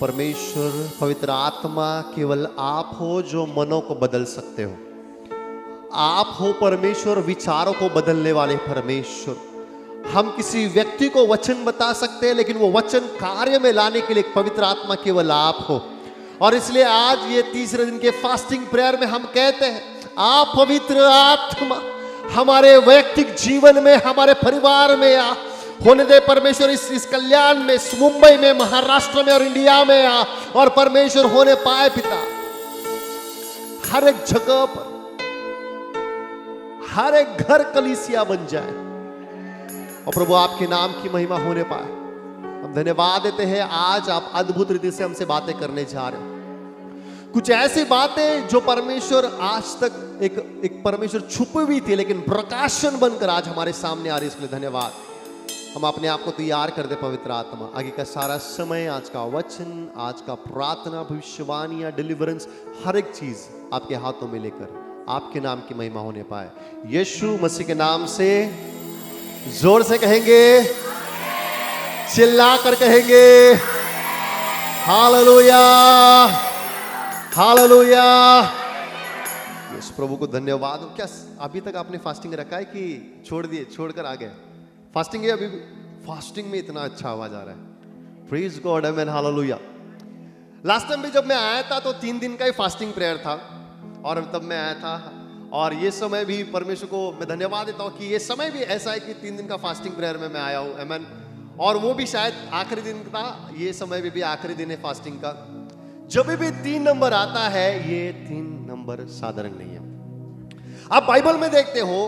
परमेश्वर पवित्र आत्मा केवल आप हो जो मनों को बदल सकते हो। आप हो परमेश्वर विचारों को बदलने वाले परमेश्वर। हम किसी व्यक्ति को वचन बता सकते हैं, लेकिन वो वचन कार्य में लाने के लिए पवित्र आत्मा केवल आप हो। और इसलिए आज ये तीसरे दिन के फास्टिंग प्रेयर में हम कहते हैं, आप पवित्र आत्मा हमारे वैयक्तिक जीवन में, हमारे परिवार में आ होने दे परमेश्वर। इस कल्याण में, इस मुंबई में, महाराष्ट्र में और इंडिया में आ और परमेश्वर होने पाए पिता। हर एक जगह पर, हर एक घर कलीसिया बन जाए और प्रभु आपके नाम की महिमा होने पाए। हम धन्यवाद देते हैं, आज आप अद्भुत रीति से हमसे बातें करने जा रहे हो। कुछ ऐसी बातें जो परमेश्वर आज तक एक परमेश्वर छुपी हुई थी, लेकिन प्रकाशन बनकर आज हमारे सामने आ रही है, इसके लिए धन्यवाद। हम अपने आप को तैयार कर दे पवित्र आत्मा। आगे का सारा समय, आज का वचन, आज का प्रार्थना, भविष्यवाणियां, डिलीवरेंस, हर एक चीज आपके हाथों में लेकर आपके नाम की महिमा होने पाए। यीशु मसीह के नाम से जोर से कहेंगे, चिल्ला कर कहेंगे हालेलुया, हालेलुया। यीशु प्रभु को धन्यवाद। क्या अभी तक आपने फास्टिंग रखा है कि छोड़ दिए, छोड़कर आ गए? फास्टिंग है अभी भी? फास्टिंग में इतना अच्छा आवाज आ रहा है। प्रेज गॉड, आमेन, हालेलुया। लास्ट टाइम भी जब मैं आया था तो 3 दिन का ही फास्टिंग प्रेयर था और तब मैं आया था। और ये समय भी परमेश्वर को मैं धन्यवाद देता हूँ कि ये समय भी ऐसा है कि 3 दिन का फास्टिंग प्रेयर में मैं आया हूँ, आमेन। और वो भी शायद आखिरी दिन था, ये समय भी आखिरी दिन है फास्टिंग का। जब भी 3 नंबर आता है, ये 3 नंबर साधारण नहीं है। आप बाइबल में देखते हो,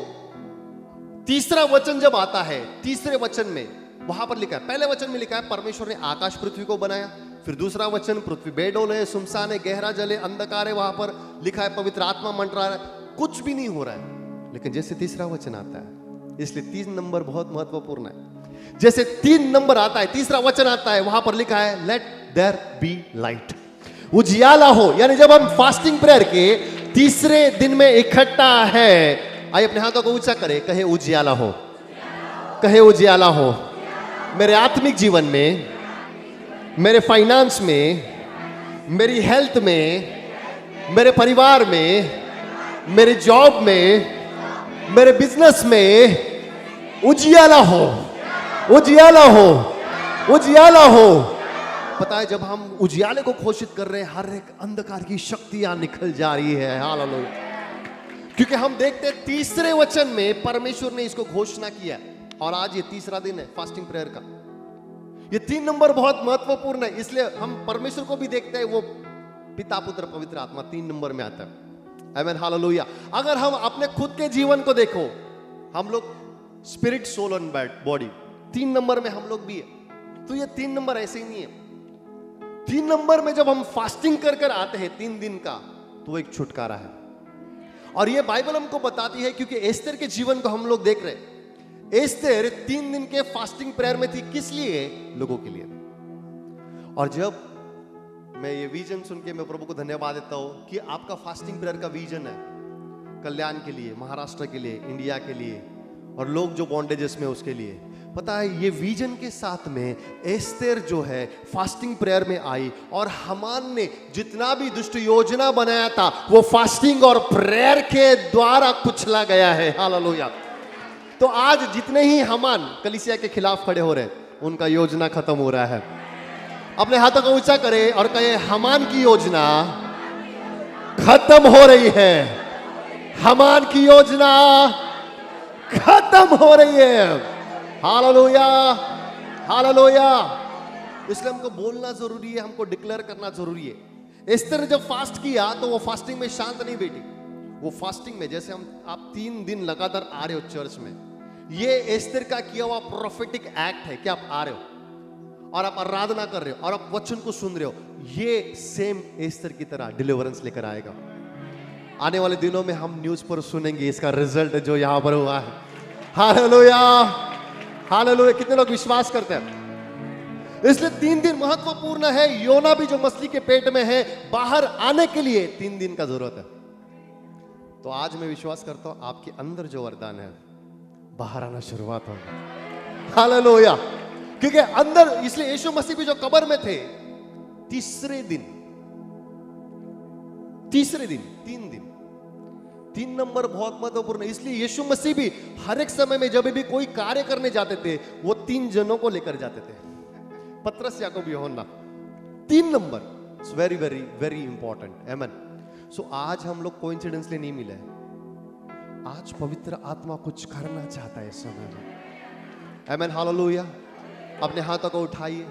तीसरा वचन जब आता है, तीसरे वचन में वहां पर लिखा है, पहले वचन में लिखा है परमेश्वर ने आकाश पृथ्वी को बनाया। फिर दूसरा वचन, पृथ्वी बेडोल है, सुनसान है, गहरा जल है, अंधकार है। वहां पर लिखा है पवित्र आत्मा मंडरा रहा है, कुछ भी नहीं हो रहा है। लेकिन जैसे तीसरा वचन आता है, इसलिए 3 नंबर बहुत महत्वपूर्ण है। जैसे 3 नंबर आता है, तीसरा वचन आता है, वहां पर लिखा है लेट देयर बी लाइट, उजियाला हो। यानी जब हम फास्टिंग प्रेयर के तीसरे दिन में इकट्ठा है, आइए अपने हाथों को ऊंचा करें, कहे उजियाला हो, कहे उजियाला हो। मेरे आत्मिक जीवन में, मेरे फाइनेंस में, मेरी हेल्थ में, मेरे परिवार में, मेरे जॉब में, मेरे बिजनेस में उजियाला हो, उजियाला हो, उजियाला हो। पता है, जब हम उजियाले को घोषित कर रहे हैं, हर एक अंधकार की शक्तियां निकल जा रही है, हालेलुया। क्योंकि हम देखते हैं तीसरे वचन में परमेश्वर ने इसको घोषणा किया। और आज ये तीसरा दिन है फास्टिंग प्रेयर का। ये 3 नंबर बहुत महत्वपूर्ण है, इसलिए हम परमेश्वर को भी देखते हैं, वो पिता, पुत्र, पवित्र आत्मा 3 नंबर में आता है, आमेन, हालेलुया। अगर हम अपने खुद के जीवन को देखो, हम लोग spirit, soul and body 3 number में हम लोग भी है। तो ये 3 नंबर ऐसे ही नहीं है। 3 नंबर में जब हम फास्टिंग कर कर आते हैं 3 दिन का, तो वो एक छुटकारा है। और ये बाइबल हमको बताती है, क्योंकि एस्तेर के जीवन को हम लोग देख रहे हैं। एस्तेर 3 दिन के फास्टिंग प्रेयर में थी, किस लिए? लोगों के लिए। और जब मैं ये विजन सुन के मैं प्रभु को धन्यवाद देता हूं कि आपका फास्टिंग प्रेयर का विजन है कल्याण के लिए, महाराष्ट्र के लिए, इंडिया के लिए, और लोग जो बॉन्डेजेस में उसके लिए। पता है, ये विजन के साथ में एस्तेर जो है फास्टिंग प्रेयर में आई, और हामान ने जितना भी दुष्ट योजना बनाया था, वो फास्टिंग और प्रेयर के द्वारा कुचला गया है, हालेलुया। तो आज जितने ही हामान कलीसिया के खिलाफ खड़े हो रहे हैं, उनका योजना खत्म हो रहा है। अपने हाथों को ऊंचा करें और कहे, हामान की योजना खत्म हो रही है, हामान की योजना खत्म हो रही है, हालेलुया, हालेलुया। इसलिए हमको बोलना जरूरी है, हमको डिक्लेयर करना जरूरी है। एस्तेर ने जब फास्ट किया तो वो फास्टिंग में शांत नहीं बैठी। वो फास्टिंग में, जैसे आप 3 दिन लगातार आ रहे हो चर्च में, ये एस्तेर का किया हुआ प्रोफेटिक एक्ट है कि आप आ रहे हो और आप आराधना कर रहे हो और आप वचन को सुन रहे हो। ये सेम एस्तेर की तरह डिलीवरेंस लेकर आएगा। आने वाले दिनों में हम न्यूज पर सुनेंगे इसका रिजल्ट जो यहां पर हुआ है, हालेलुया, हालेलुया। कितने लोग विश्वास करते हैं? इसलिए 3 दिन महत्वपूर्ण है। योना भी जो मछली के पेट में है, बाहर आने के लिए 3 दिन का जरूरत है। तो आज मैं विश्वास करता हूं आपके अंदर जो वरदान है, बाहर आना शुरुआत होगा, हालेलुया। क्योंकि अंदर, इसलिए यीशु मसीह भी जो कब्र में थे, तीसरे दिन 3 नंबर बहुत महत्वपूर्ण है। इसलिए यीशु मसीह भी हर एक समय में जब भी कोई कार्य करने जाते थे वो 3 जनों को लेकर जाते थे, पतरस, याकूब, यूहन्ना। 3 number, it's very very very important. आमेन। सो आज हम लोग कोइंसिडेंसली नहीं मिले, आज पवित्र आत्मा कुछ करना चाहता है इस समय में। आमेन, हालेलुया। अपने हाथों को उठाइए,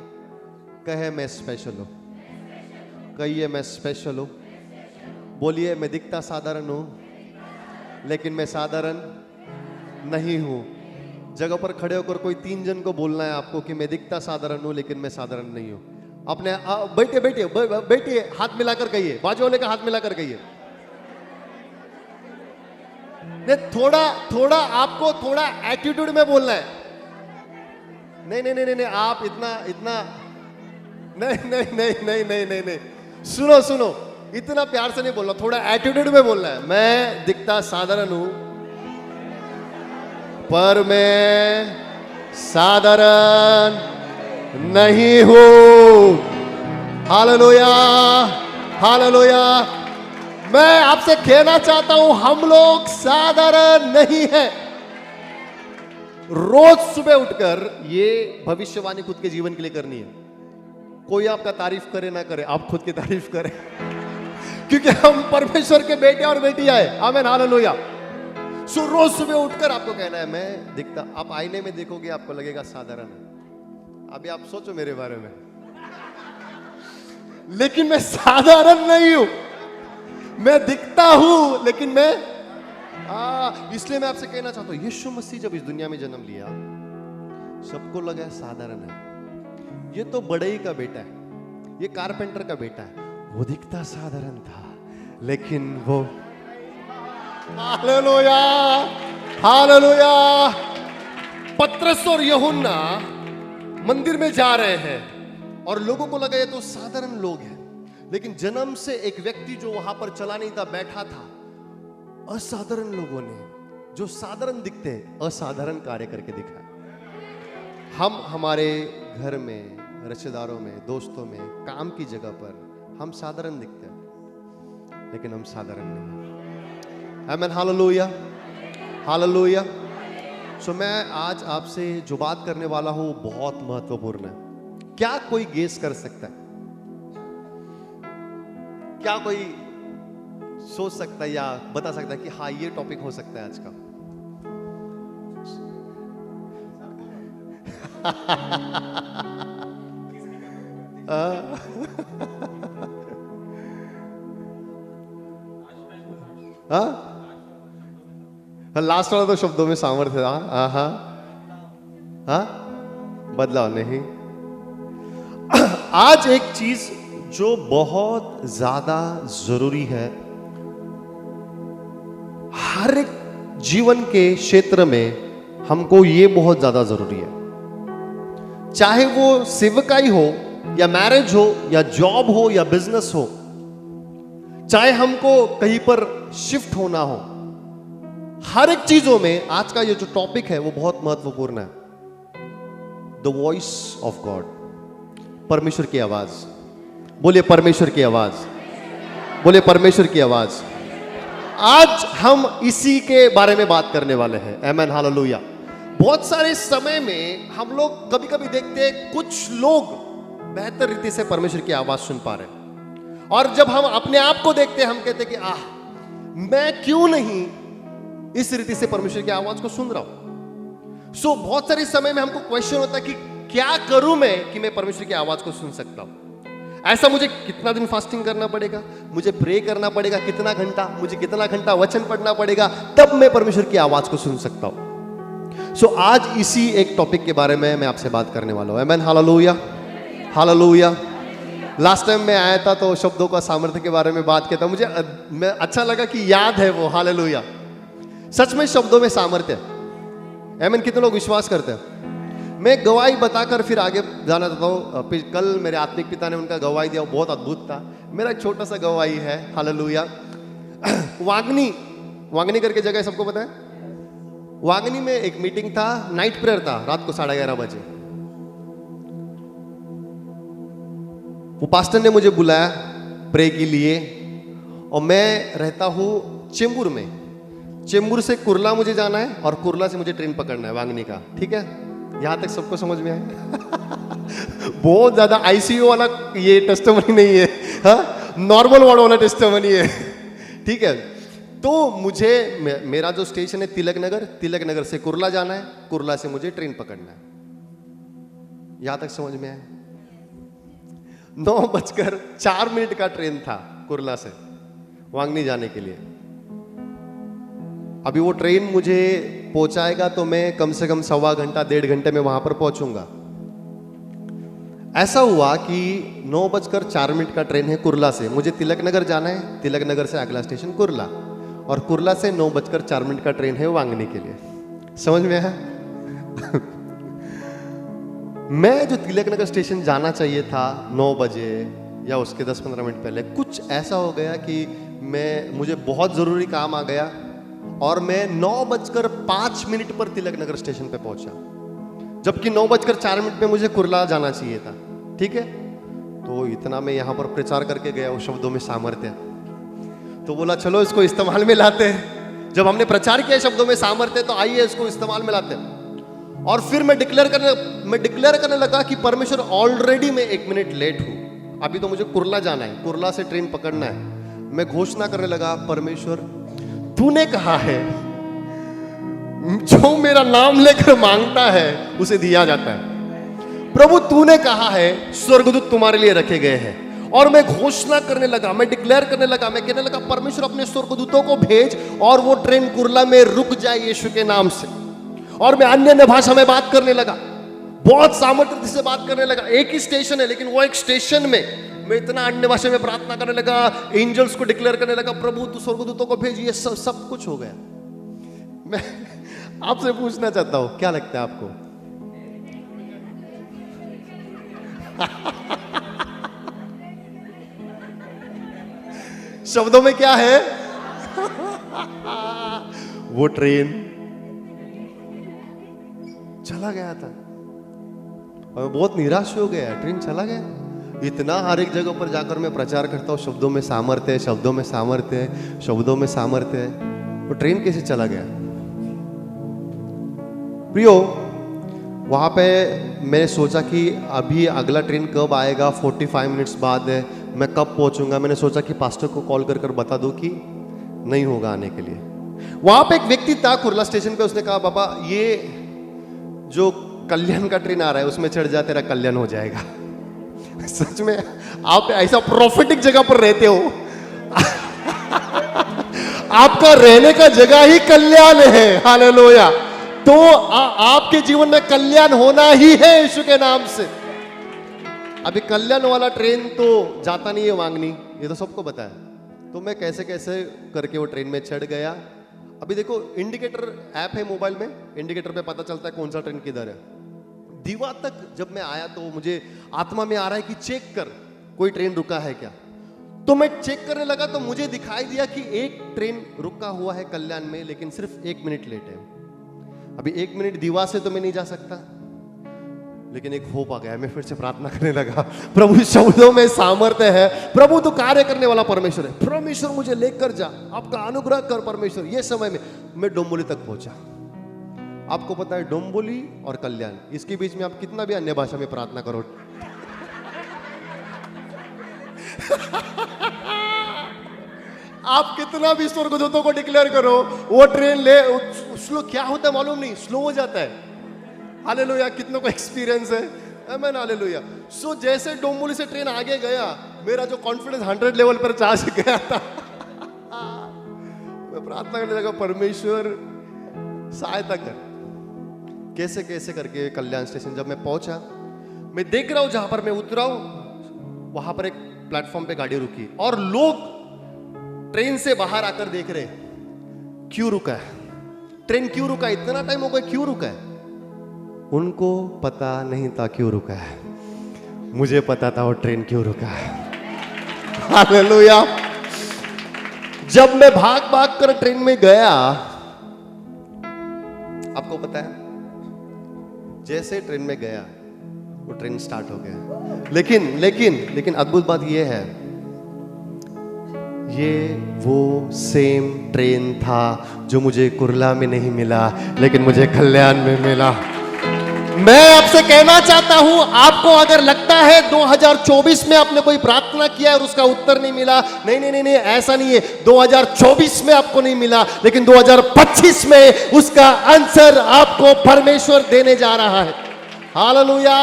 कहे मैं स्पेशल हूं, कहिए मैं स्पेशल हूं। बोलिए मैं दिखता साधारण हूं लेकिन मैं साधारण नहीं हूं। जगह पर खड़े होकर कोई 3 जन को बोलना है आपको कि मैं दिखता साधारण हूं लेकिन मैं साधारण नहीं हूं। अपने बैठिए बैठिए बैठिए, हाथ मिलाकर कहिए, बाजू वाले का हाथ मिलाकर कहिए। थोड़ा थोड़ा आपको थोड़ा एटीट्यूड में बोलना है। नहीं नहीं नहीं नहीं, आप इतना इतना नहीं नहीं नहीं नहीं नहीं नहीं नहीं, सुनो सुनो, इतना प्यार से नहीं बोलना, थोड़ा एटीट्यूड में बोलना है। मैं दिखता साधारण हूं पर मैं साधारण नहीं हूं। Hallelujah, hallelujah. मैं आपसे कहना चाहता हूं हम लोग साधारण नहीं हैं। रोज सुबह उठकर ये भविष्यवाणी खुद के जीवन के लिए करनी है। कोई आपका तारीफ करे ना करे, आप खुद की तारीफ करें, क्योंकि हम परमेश्वर के बेटे और बेटियां हैं। आमीन, हालेलुया। सो रोज सुबह उठकर आपको कहना है मैं दिखता, आप आईने में देखोगे आपको लगेगा साधारण है। अभी आप सोचो मेरे बारे में, लेकिन मैं साधारण नहीं हूं। मैं दिखता हूं लेकिन मैं इसलिए मैं आपसे कहना चाहता हूं, यीशु मसीह जब इस दुनिया में जन्म लिया सबको लगा साधारण है, ये तो बड़ई का बेटा है, ये कारपेंटर का बेटा है। वो दिखता साधारण था लेकिन वो, हालेलुया, हालेलुया। पतरस और यूहन्ना मंदिर में जा रहे हैं और लोगों को लगा ये तो साधारण लोग हैं, लेकिन जन्म से एक व्यक्ति जो वहां पर चला नहीं था, बैठा था। असाधारण लोगों ने, जो साधारण दिखते हैं, असाधारण कार्य करके दिखाया। हम हमारे घर में, रिश्तेदारों में, दोस्तों में, काम की जगह पर हम साधारण दिखते हैं लेकिन हम साधारण नहीं। आमीन, हालेलुया, हालेलुया। सो मैं आज आपसे जो बात करने वाला हूं बहुत महत्वपूर्ण है। क्या कोई गेस कर सकता है? क्या कोई सोच सकता है या बता सकता है कि हाँ ये टॉपिक हो सकता है आज का? लास्ट वाला तो शब्दों में सामर्थ्य था। बदलाव नहीं। आज एक चीज जो बहुत ज्यादा जरूरी है, हर एक जीवन के क्षेत्र में हमको ये बहुत ज्यादा जरूरी है। चाहे वो सेवकाई हो या मैरिज हो या जॉब हो या बिजनेस हो, चाहे हमको कहीं पर शिफ्ट होना हो, हर एक चीजों में आज का ये जो टॉपिक है वो बहुत महत्वपूर्ण है। द वॉइस ऑफ गॉड, परमेश्वर की आवाज। बोलिए परमेश्वर की आवाज, बोलिए परमेश्वर की आवाज। आज हम इसी के बारे में बात करने वाले हैं। आमीन, हालेलुया। बहुत सारे समय में हम लोग कभी कभी देखते हैं कुछ लोग बेहतर रीति से परमेश्वर की आवाज सुन पा रहे हैं, और जब हम अपने आप को देखते हैं हम कहते हैं कि मैं क्यों नहीं इस रीति से परमेश्वर की आवाज को सुन रहा हूं। सो बहुत सारे समय में हमको क्वेश्चन होता है कि क्या करूं मैं कि मैं परमेश्वर की आवाज को सुन सकता हूं। ऐसा मुझे कितना दिन फास्टिंग करना पड़ेगा, मुझे प्रे करना पड़ेगा कितना घंटा, मुझे कितना घंटा वचन पढ़ना पड़ेगा, तब मैं परमेश्वर की आवाज को सुन सकता हूं। सो आज इसी एक टॉपिक के बारे में मैं आपसे बात करने वाला हूं। आमीन, हालेलुया, हालेलुया। लास्ट टाइम मैं आया था तो शब्दों का सामर्थ्य के बारे में बात किया था, मुझे अच्छा लगा कि याद है वो। हालेलुया। सच में शब्दों में सामर्थ्य है। आमीन, कितने लोग विश्वास करते हैं? मैं गवाही बताकर फिर आगे जाना चाहता हूँ। कल मेरे आत्मिक पिता ने उनका गवाही दिया, वो बहुत अद्भुत था। मेरा एक छोटा सा गवाही है। हालेलुया। वागनी, वागनी करके जगह सबको पता है? वागनी में एक मीटिंग था, नाइट प्रेयर था, रात को 11:30 बजे। वो पास्टर ने मुझे बुलाया प्रे के लिए, और मैं रहता हूँ चेंबूर में। चेंबूर से कुर्ला मुझे जाना है और कुर्ला से मुझे ट्रेन पकड़ना है वांगनी का। ठीक है, यहाँ तक सबको समझ में आया? बहुत ज्यादा आईसीयू वाला ये टेस्टिमनी नहीं है, हाँ, नॉर्मल वार्ड वाला टेस्टिमनी है। ठीक है, तो मुझे मेरा जो स्टेशन है तिलक नगर, तिलक नगर से कुर्ला जाना है, कुर्ला से मुझे ट्रेन पकड़ना है। यहां तक समझ में आया? 9:04 का ट्रेन था कुर्ला से वांगनी जाने के लिए। अभी वो ट्रेन मुझे पहुंचाएगा तो मैं कम से कम 1.25 घंटा 1.5 घंटे में वहां पर पहुंचूंगा। ऐसा हुआ कि 9:04 का ट्रेन है कुर्ला से, मुझे तिलक नगर जाना है, तिलक नगर से अगला स्टेशन कुर्ला, और कुर्ला से 9:04 का ट्रेन है वांगनी के लिए। समझ में आया? मैं जो तिलक नगर स्टेशन जाना चाहिए था 9 बजे या उसके 10-15 मिनट पहले, कुछ ऐसा हो गया कि मुझे बहुत जरूरी काम आ गया और मैं 9:05 पर तिलक नगर स्टेशन पे पहुंचा, जबकि 9:04 पे मुझे कुर्ला जाना चाहिए था। ठीक है, तो इतना मैं यहां पर प्रचार करके गया उस शब्दों में सामर्थ्य, तो बोला चलो इसको इस्तेमाल में लाते हैं। जब हमने प्रचार किया शब्दों में सामर्थ्य, तो आइए इसको इस्तेमाल में लाते हैं। और फिर मैं डिक्लेयर करने लगा कि परमेश्वर ऑलरेडी मैं 1 मिनट लेट हूं, अभी तो मुझे कुर्ला जाना है, कुर्ला से ट्रेन पकड़ना है। मैं घोषणा करने लगा, परमेश्वर तूने कहा है जो मेरा नाम लेकर मांगता है उसे दिया जाता है। प्रभु तूने कहा है स्वर्गदूत तुम्हारे लिए रखे गए हैं। और मैं घोषणा करने लगा, मैं डिक्लेयर करने लगा, मैं कहने लगा परमेश्वर अपने स्वर्गदूतों को भेज और वो ट्रेन कुर्ला में रुक जाए यीशु के नाम से। और मैं अन्य भाषा में बात करने लगा, बहुत सामर्थ्य से बात करने लगा। एक ही स्टेशन है लेकिन वो एक स्टेशन में मैं इतना अन्य भाषा में प्रार्थना करने लगा, एंजल्स को डिक्लेयर करने लगा, प्रभु तू स्वर्गदूतों को भेज। ये सब कुछ हो गया। मैं आपसे पूछना चाहता हूं, क्या लगता है आपको? शब्दों में क्या है? वो ट्रेन चला गया था और मैं बहुत निराश हो गया। ट्रेन चला गया। इतना हर एक जगह पर जाकर मैं प्रचार करता हूं, शब्दों में सामर्थ्य है, शब्दों में सामर्थ्य है, शब्दों में सामर्थ्य है। वो ट्रेन कैसे चला गया? प्रियो, वहां पे मैंने सोचा कि अभी अगला ट्रेन कब आएगा, 45 मिनट्स बाद है, मैं कब पहुंचूंगा। मैंने सोचा कि पास्टर को कॉल कर बता दो कि नहीं होगा आने के लिए। वहां पे एक व्यक्ति था कुर्ला स्टेशन पे, उसने कहा बाबा ये जो कल्याण का ट्रेन आ रहा है उसमें चढ़ जा, तेरा कल्याण हो जाएगा। सच में आप ऐसा प्रोफेटिक जगह पर रहते हो। आपका रहने का जगह ही कल्याण है। हालेलुया। तो आपके जीवन में कल्याण होना ही है यीशु के नाम से। अभी कल्याण वाला ट्रेन तो जाता नहीं है वांगनी, ये तो सबको पता है। तो मैं कैसे कैसे करके वो ट्रेन में चढ़ गया। अभी देखो, इंडिकेटर ऐप है मोबाइल में, इंडिकेटर पे पता चलता है कौन सा ट्रेन किधर है। दीवा तक जब मैं आया तो मुझे आत्मा में आ रहा है कि चेक कर कोई ट्रेन रुका है क्या। तो मैं चेक करने लगा तो मुझे दिखाई दिया कि एक ट्रेन रुका हुआ है कल्याण में, लेकिन सिर्फ 1 मिनट लेट है। अभी 1 मिनट दीवा से तो मैं नहीं जा सकता, लेकिन एक होप आ गया। मैं फिर से प्रार्थना करने लगा, प्रभु शब्दों में सामर्थ्य है, प्रभु तो कार्य करने वाला परमेश्वर है, परमेश्वर मुझे लेकर जा, आपका अनुग्रह कर परमेश्वर। ये समय में मैं डोंबोली तक पहुंचा। आपको पता है डोंबोली और कल्याण, इसके बीच में आप कितना भी अन्य भाषा में प्रार्थना करो, आप कितना भी स्वर्गदूतों को डिक्लेयर करो, वो ट्रेन स्लो क्या होता है मालूम नहीं, स्लो हो जाता है। हालेलुया। कितनों को एक्सपीरियंस है? आमीन। हालेलुया। सो जैसे डोंबोली से ट्रेन आगे गया, मेरा जो कॉन्फिडेंस 100 लेवल पर जा गया था। मैं प्रार्थना करने लगा, परमेश्वर सहायता कर। कैसे कैसे करके कल्याण स्टेशन जब मैं पहुंचा, मैं देख रहा हूं जहां पर मैं उतरा हूं वहां पर एक प्लेटफॉर्म पे गाड़ी रुकी और लोग ट्रेन से बाहर आकर देख रहे क्यों रुका है, ट्रेन क्यों रुका, इतना टाइम हो गया क्यों रुका है। उनको पता नहीं था क्यों रुका है, मुझे पता था वो ट्रेन क्यों रुका है। हालेलुया। जब मैं भाग भाग कर ट्रेन में गया, आपको पता है जैसे ट्रेन में गया वो ट्रेन स्टार्ट हो गया। लेकिन लेकिन लेकिन अद्भुत बात ये है, ये वो सेम ट्रेन था जो मुझे कुर्ला में नहीं मिला, लेकिन मुझे कल्याण में मिला। मैं आपसे कहना चाहता हूं, आपको अगर लगता है 2024 में आपने कोई प्रार्थना किया और उसका उत्तर नहीं मिला, नहीं नहीं नहीं नहीं, ऐसा नहीं है। 2024 में आपको नहीं मिला, लेकिन 2025 में उसका आंसर आपको परमेश्वर देने जा रहा है। हालेलुया।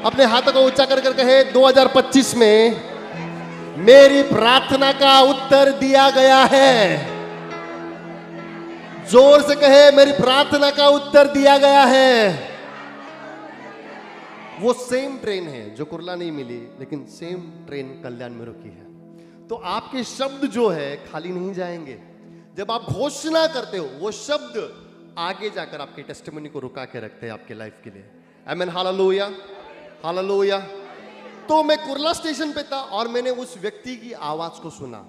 अपने हाथों को ऊंचा कर कर कहे, 2025 में मेरी प्रार्थना का उत्तर दिया गया है। जोर से कहे, मेरी प्रार्थना का उत्तर दिया गया है। वो सेम ट्रेन है जो कुर्ला नहीं मिली, लेकिन सेम ट्रेन कल्याण में रुकी है। तो आपके शब्द जो है खाली नहीं जाएंगे। जब आप घोषणा करते हो, वो शब्द आगे जाकर आपके टेस्टिमनी को रुका के रखते हैं आपके लाइफ के लिए। आमीन, हालेलुया, हालेलुया। तो मैं कुर्ला स्टेशन पे था और मैंने उस व्यक्ति की आवाज को सुना,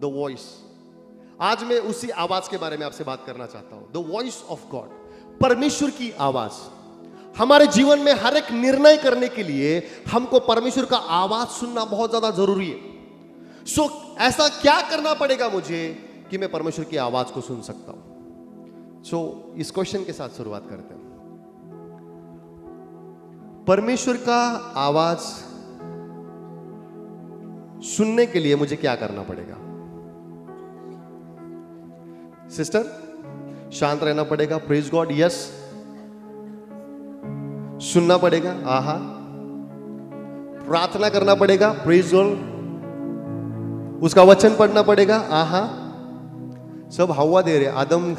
द वॉइस। आज मैं उसी आवाज के बारे में आपसे बात करना चाहता हूं, द वॉइस ऑफ गॉड, परमेश्वर की आवाज। हमारे जीवन में हर एक निर्णय करने के लिए हमको परमेश्वर का आवाज सुनना बहुत ज्यादा जरूरी है। सो ऐसा क्या करना पड़ेगा मुझे कि मैं परमेश्वर की आवाज को सुन सकता हूं? सो इस क्वेश्चन के साथ शुरुआत करते हैं। परमेश्वर का आवाज सुनने के लिए मुझे क्या करना पड़ेगा? सिस्टर, शांत रहना पड़ेगा। Praise God. यस, सुनना पड़ेगा। आहा, प्रार्थना करना पड़ेगा। Praise God. उसका वचन पढ़ना पड़ेगा। आहा, सब हवा दे रहे आदम।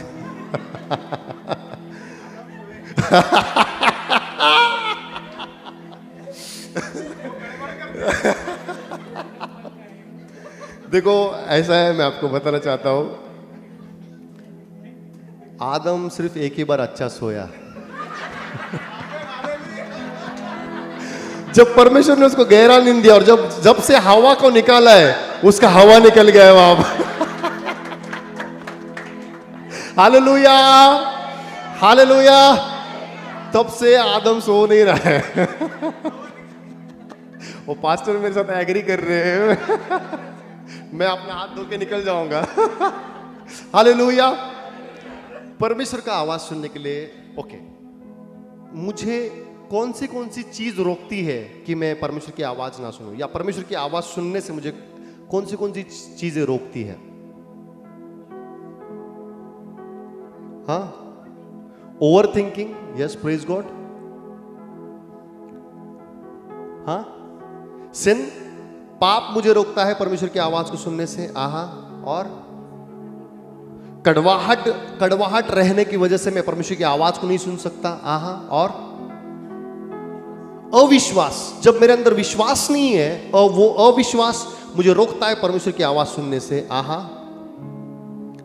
देखो ऐसा है, मैं आपको बताना चाहता हूं, आदम सिर्फ एक ही बार अच्छा सोया। जब परमेश्वर ने उसको गहरा नींद दिया और जब से हवा को निकाला है, उसका हवा निकल गया है वहां। Hallelujah, hallelujah. तब से आदम सो नहीं रहा है। वो पास्टर मेरे साथ एग्री कर रहे हैं। मैं अपना हाथ धो के निकल जाऊंगा। हालेलुया। परमेश्वर का आवाज सुनने के लिए ओके, मुझे कौन सी चीज रोकती है कि मैं परमेश्वर की आवाज ना सुनूं, या परमेश्वर की आवाज सुनने से मुझे कौन सी चीजें रोकती है? हाँ, over thinking. Yes, praise God. हाँ, सिन, पाप मुझे रोकता है परमेश्वर की आवाज को सुनने से। आहा, और कड़वाहट रहने की वजह से मैं परमेश्वर की आवाज को नहीं सुन सकता। आहा, और अविश्वास, जब मेरे अंदर विश्वास नहीं है और वो अविश्वास मुझे रोकता है परमेश्वर की आवाज सुनने से। आहा,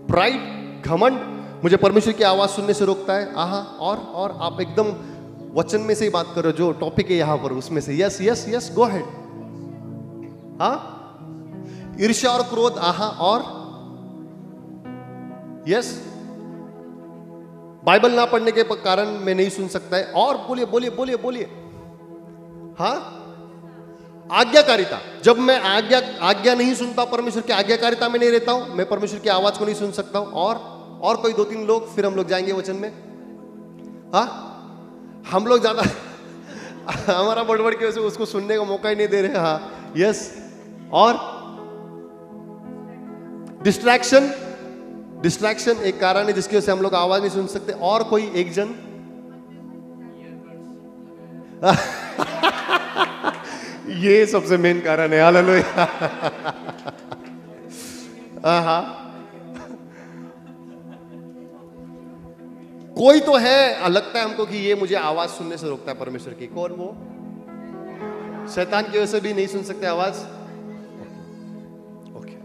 प्राइड, घमंड मुझे परमेश्वर की आवाज सुनने से रोकता है। आहा, और आप even वचन में से ही बात करो, जो टॉपिक है यहां पर, उसमें से। Yes yes yes, go ahead. हाँ, ईर्ष्या और क्रोध। आहा, और यस, बाइबल ना पढ़ने के कारण मैं नहीं सुन सकता है। और बोलिए बोलिए बोलिए बोलिए। हाँ, आज्ञाकारिता, जब मैं आज्ञा नहीं सुनता, परमेश्वर की आज्ञाकारिता में नहीं रहता हूं, मैं परमेश्वर की आवाज को नहीं सुन सकता हूं। और कोई 2-3 लोग, फिर हम लोग जाएंगे वचन में। हाँ, हम लोग ज्यादा हमारा बड़बड़ की वजह से उसको सुनने का मौका ही नहीं दे रहे। हाँ, यस, और डिस्ट्रैक्शन एक कारण है जिसकी वजह से हम लोग आवाज नहीं सुन सकते। और कोई एक जन ये सबसे मेन कारण है। हालेलुया। कोई तो है, लगता है हमको कि ये मुझे आवाज सुनने से रोकता है परमेश्वर की। कौन वो? शैतान की वजह से भी नहीं सुन सकते आवाज। ओके,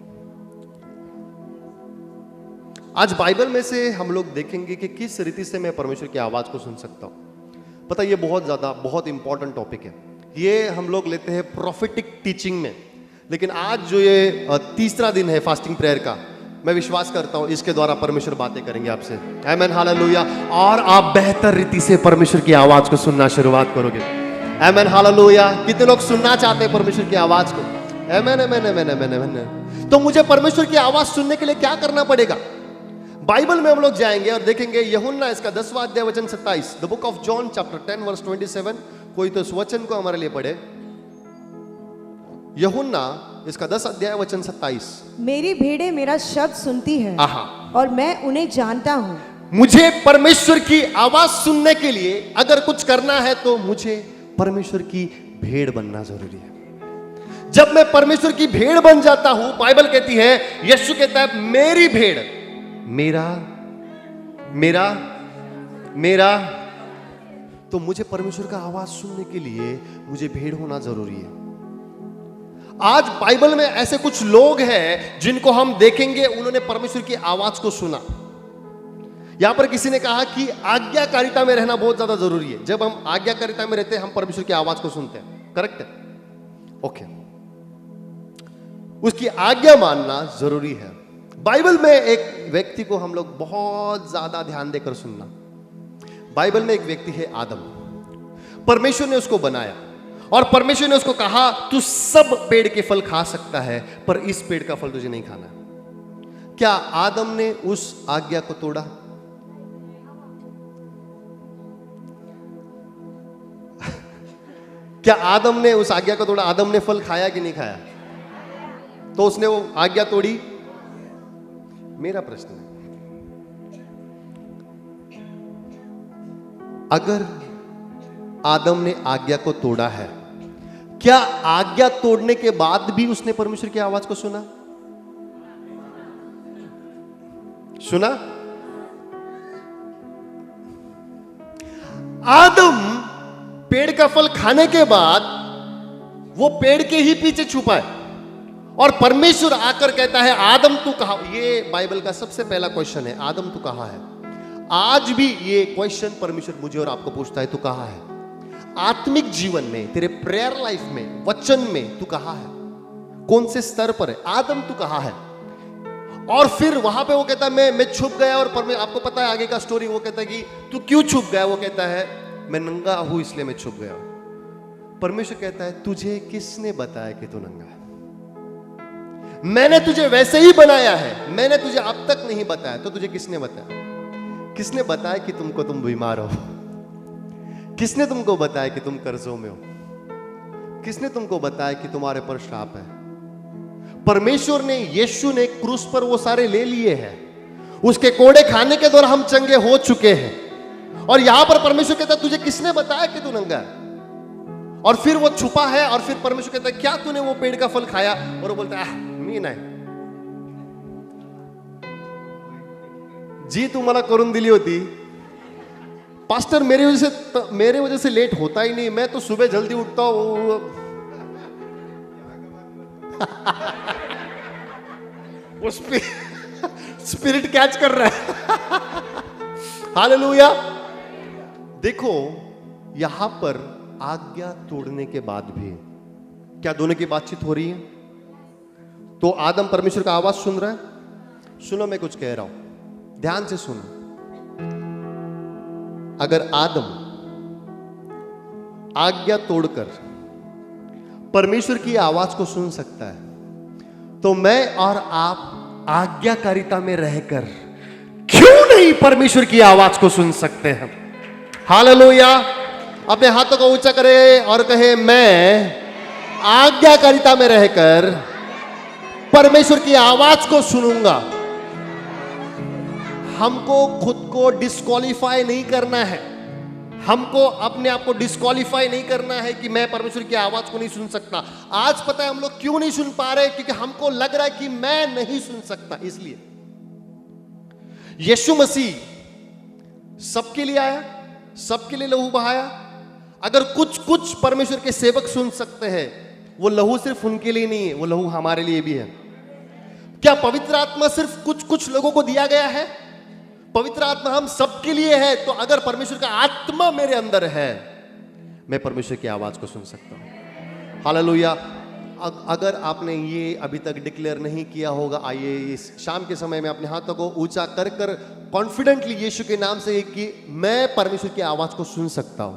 आज बाइबल में से हम लोग देखेंगे कि किस रीति से मैं परमेश्वर की आवाज को सुन सकता हूं। पता, ये बहुत इंपॉर्टेंट टॉपिक है। ये हम लोग लेते हैं प्रोफेटिक टीचिंग में, लेकिन आज जो ये तीसरा दिन है फास्टिंग प्रेयर का, मैं विश्वास करता हूं इसके द्वारा परमेश्वर बातें करेंगे आपसे। आमीन, हालेलुया। और आप बेहतर रीति से परमेश्वर की आवाज को सुनना शुरुआत करोगे। आमेन, हालेलुया। कितने लोग सुनना चाहते हैं परमेश्वर की आवाज को? आमेन, आमेन, आमेन, आमेन, आमेन। तो मुझे परमेश्वर की आवाज सुनने के लिए क्या करना पड़ेगा? बाइबल में हम लोग जाएंगे और देखेंगे यूहन्ना इसका 10वां अध्याय वचन 27, the book of John chapter 10 verse 27। कोई तो इस वचन को हमारे लिए पढ़े। यूहन्ना इसका 10 अध्याय वचन 27। मेरी भेड़ें मेरा शब्द सुनती है आहा, और मैं उन्हें जानता हूँ। मुझे परमेश्वर की आवाज सुनने के लिए अगर कुछ करना है तो मुझे परमेश्वर की भेड़ बनना जरूरी है। जब मैं परमेश्वर की भेड़ बन जाता हूं, बाइबल कहती है, यीशु कहता है मेरी भेड़, मेरा मेरा मेरा, तो मुझे परमेश्वर का आवाज सुनने के लिए मुझे भेड़ होना जरूरी है। आज बाइबल में ऐसे कुछ लोग हैं जिनको हम देखेंगे, उन्होंने परमेश्वर की आवाज को सुना। यहां पर किसी ने कहा कि आज्ञाकारिता में रहना बहुत ज्यादा जरूरी है। जब हम आज्ञाकारिता में रहते हैं, हम परमेश्वर की आवाज को सुनते हैं। करेक्ट है? ओके। उसकी आज्ञा मानना जरूरी है। बाइबल में एक व्यक्ति को हम लोग बहुत ज्यादा ध्यान देकर सुनना। बाइबल में एक व्यक्ति है आदम। परमेश्वर ने उसको बनाया और परमेश्वर ने उसको कहा तू सब पेड़ के फल खा सकता है, पर इस पेड़ का फल तुझे नहीं खाना। क्या आदम ने उस आज्ञा को तोड़ा? क्या आदम ने उस आज्ञा को तोड़ा? आदम ने फल खाया कि नहीं खाया? तो उसने वो आज्ञा तोड़ी? मेरा प्रश्न है, अगर आदम ने आज्ञा को तोड़ा है, क्या आज्ञा तोड़ने के बाद भी उसने परमेश्वर की आवाज को सुना? सुना? आदम पेड़ का फल खाने के बाद वो पेड़ के ही पीछे छुपा है और परमेश्वर आकर कहता है आदम तू कहां? ये बाइबल का सबसे पहला क्वेश्चन है, आदम तू कहां है? आज भी ये क्वेश्चन परमेश्वर मुझे और आपको पूछता है, तू कहां है? आत्मिक जीवन में, तेरे प्रेयर लाइफ में, वचन में तू कहां है? कौन से स्तर पर है? आदम तू कहां है? और फिर वहां पे वो कहता है मैं छुप गया, और परमेश्वर, आपको पता है आगे का स्टोरी, वो कहता है कि तू क्यों छुप गया? वो कहता है मैं नंगा हूं इसलिए मैं छुप गया। परमेश्वर कहता है तुझे किसने बताया कि तू नंगा है? मैंने तुझे वैसे ही बनाया है, मैंने तुझे अब तक नहीं बताया, तो तुझे किसने बताया? किसने बताया कि तुम बीमार हो? किसने तुमको बताया कि तुम कर्जों में हो? किसने तुमको बताया कि तुम्हारे पर श्राप है? परमेश्वर ने, यीशु ने क्रूस पर वो सारे ले लिए हैं। उसके कोड़े खाने के द्वारा हम चंगे हो चुके हैं। और यहां पर परमेश्वर कहता है तुझे किसने बताया कि तू नंगा है? और फिर वो छुपा है, और फिर परमेश्वर कहता है क्या तूने वो पेड़ का फल खाया? और वो बोलता है मी नाही जी, तू मला करून दिली होती पास्टर, मेरे वजह से लेट होता ही नहीं, मैं तो सुबह जल्दी उठता हूं। वो स्पिरिट कैच कर रहा है। हालेलुया। देखो यहां पर आज्ञा तोड़ने के बाद भी क्या दोनों की बातचीत हो रही है? तो आदम परमेश्वर का आवाज सुन रहा है। सुनो, मैं कुछ कह रहा हूं, ध्यान से सुनो। अगर आदम आज्ञा तोड़कर परमेश्वर की आवाज को सुन सकता है, तो मैं और आप आज्ञाकारिता में रहकर क्यों नहीं परमेश्वर की आवाज को सुन सकते हैं? हालेलुया। अपने हाथों को ऊंचा करे और कहे मैं आज्ञाकारिता में रहकर परमेश्वर की आवाज को सुनूंगा। हमको खुद को डिस्क्वालीफाई नहीं करना है, हमको अपने आप को डिस्क्वालीफाई नहीं करना है कि मैं परमेश्वर की आवाज को नहीं सुन सकता। आज पता है हम लोग क्यों नहीं सुन पा रहे? क्योंकि हमको लग रहा है कि मैं नहीं सुन सकता। इसलिए यीशु मसीह सबके लिए आया, सबके लिए लहू बहाया। अगर कुछ परमेश्वर के सेवक सुन सकते हैं, वो लहू सिर्फ उनके लिए नहीं है, वो लहू हमारे लिए भी है। क्या पवित्र आत्मा सिर्फ कुछ लोगों को दिया गया है? पवित्र आत्मा हम सबके लिए है। तो अगर परमेश्वर का आत्मा मेरे अंदर है, मैं परमेश्वर की आवाज को सुन सकता हूं। हालेलुया। अगर आपने ये अभी तक डिक्लेयर नहीं किया होगा, आइए इस शाम के समय में अपने हाथों को ऊंचा कर कर कॉन्फिडेंटली यीशु के नाम से कि मैं परमेश्वर की आवाज को सुन सकता हूं।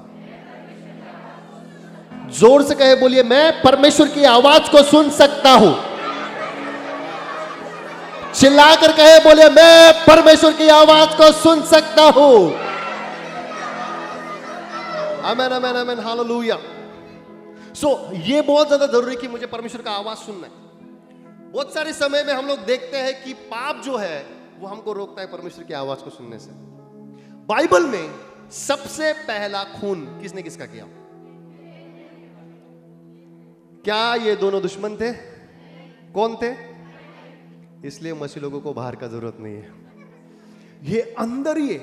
जोर से कहे, बोलिए मैं परमेश्वर की आवाज को सुन सकता हूं। चिल्लाकर कहे, बोलिए मैं परमेश्वर की आवाज को सुन सकता हूं। आमेन आमेन आमेन, हालेलुया। ये बहुत ज्यादा जरूरी कि मुझे परमेश्वर का आवाज सुनना है। बहुत सारे समय में हम लोग देखते हैं कि पाप जो है वो हमको रोकता है परमेश्वर की आवाज को सुनने से। बाइबल में सबसे पहला खून किसने किसका किया? क्या ये दोनों दुश्मन थे? कौन थे? इसलिए मसीह लोगों को बाहर का जरूरत नहीं है, ये अंदर ही है,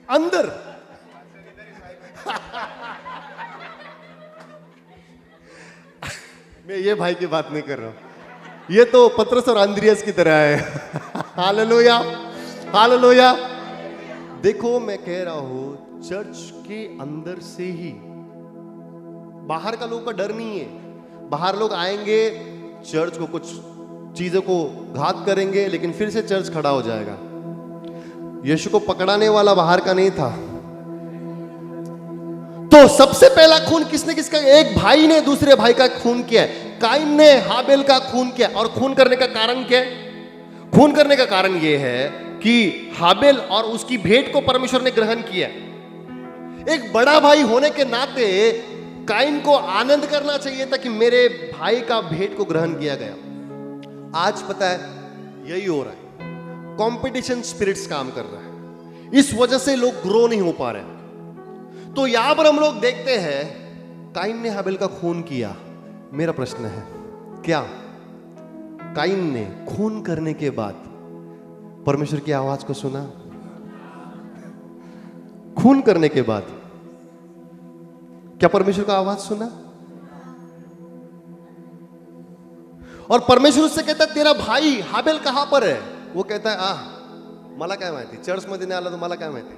अंदर। मैं ये भाई की बात नहीं कर रहा हूं, ये तो पतरस और अंद्रियास की तरह है। Hallelujah hallelujah. देखो मैं कह रहा हूं, चर्च के अंदर से ही, बाहर का लोग का डर नहीं है। बाहर लोग आएंगे, चर्च को कुछ चीजों को घात करेंगे, लेकिन फिर से चर्च खड़ा हो जाएगा। यीशु को पकड़ाने वाला बाहर का नहीं था। तो सबसे पहला खून किसने किसका? एक भाई ने दूसरे भाई का खून किया। काइन ने हाबेल का खून किया। और खून करने का कारण क्या है? खून करने का कारण यह है कि हाबेल और उसकी भेंट को परमेश्वर ने ग्रहण किया। एक बड़ा भाई होने के नाते काइन को आनंद करना चाहिए था कि मेरे भाई का भेंट को ग्रहण किया गया। आज पता है यही हो रहा है, कंपटीशन स्पिरिट्स काम कर रहा है, इस वजह से लोग ग्रो नहीं हो पा रहे। तो यहां पर हम लोग देखते हैं काइन ने हाबेल का खून किया। मेरा प्रश्न है, क्या काइन ने खून करने के बाद परमेश्वर की आवाज को सुना? खून करने के बाद क्या परमेश्वर का आवाज सुना? और परमेश्वर उससे कहता है, तेरा भाई हाबेल कहां पर है? वो कहता है, मला काय माहिती, चर्च मध्ये नहीं आला तो मला काय माहिती।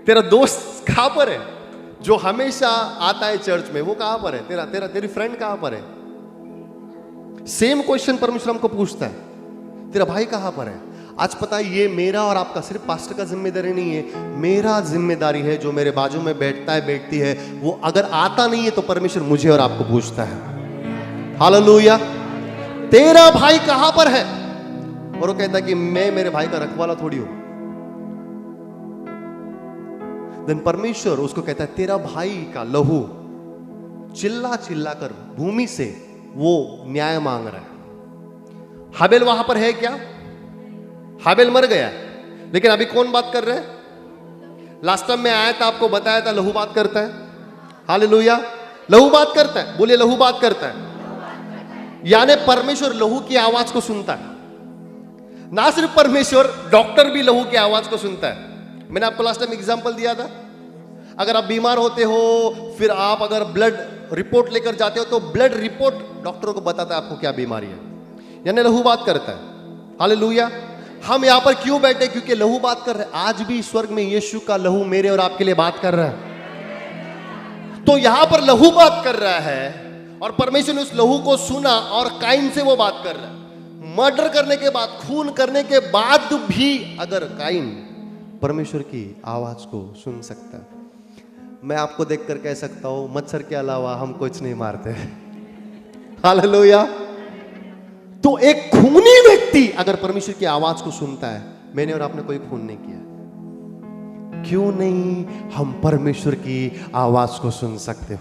तेरा दोस्त कहां पर है जो हमेशा आता है चर्च में? वो कहां पर है? तेरी फ्रेंड कहां पर है? सेम क्वेश्चन परमेश्वर हमको पूछता है, तेरा भाई कहां पर है? आज पता है, ये मेरा और आपका, सिर्फ पास्टर का जिम्मेदारी नहीं है, मेरा जिम्मेदारी है। जो मेरे बाजू में बैठता है, बैठती है, वो अगर आता नहीं है तो परमेश्वर मुझे और आपको पूछता है। हालेलुया। तेरा भाई कहां पर है? और वो कहता है कि मैं मेरे भाई का रखवाला थोड़ी हूं। देन परमेश्वर उसको कहता है, तेरा भाई का लहू चिल्ला चिल्ला कर भूमि से वो न्याय मांग रहा है। हाबेल वहां पर है क्या? हाबेल मर गया, लेकिन अभी कौन बात कर रहे हैं? लास्ट टाइम मैं आया था, आपको बताया था, लहू बात करता है। हालेलुया। लहू बात करता है, बोलिए लहू बात करता है। यानी परमेश्वर लहू की आवाज को सुनता है। ना सिर्फ परमेश्वर, डॉक्टर भी लहू की आवाज को सुनता है। मैंने आपको लास्ट टाइम एग्जांपल दिया था, अगर आप बीमार होते हो, फिर आप अगर ब्लड रिपोर्ट लेकर जाते हो, तो ब्लड रिपोर्ट डॉक्टरों को बताता है आपको क्या बीमारी है। यानी लहू बात करता है। हालेलुया। हम यहां पर क्यों बैठे? क्योंकि लहू बात कर रहे हैं। आज भी स्वर्ग में यीशु का लहू मेरे और आपके लिए बात कर रहा है। तो यहां पर लहू बात कर रहा है और परमेश्वर ने उस लहू को सुना और काइन से वो बात कर रहा है। मर्डर करने के बाद, खून करने के बाद भी अगर काइन परमेश्वर की आवाज को सुन सकता है, मैं आपको देखकर कह सकता हूं, मच्छर के अलावा हम कुछ नहीं मारते। हालेलुया। तो एक खूनी व्यक्ति अगर परमेश्वर की आवाज को सुनता है, मैंने और आपने कोई खून नहीं किया, क्यों नहीं हम परमेश्वर की आवाज को सुन सकते हो?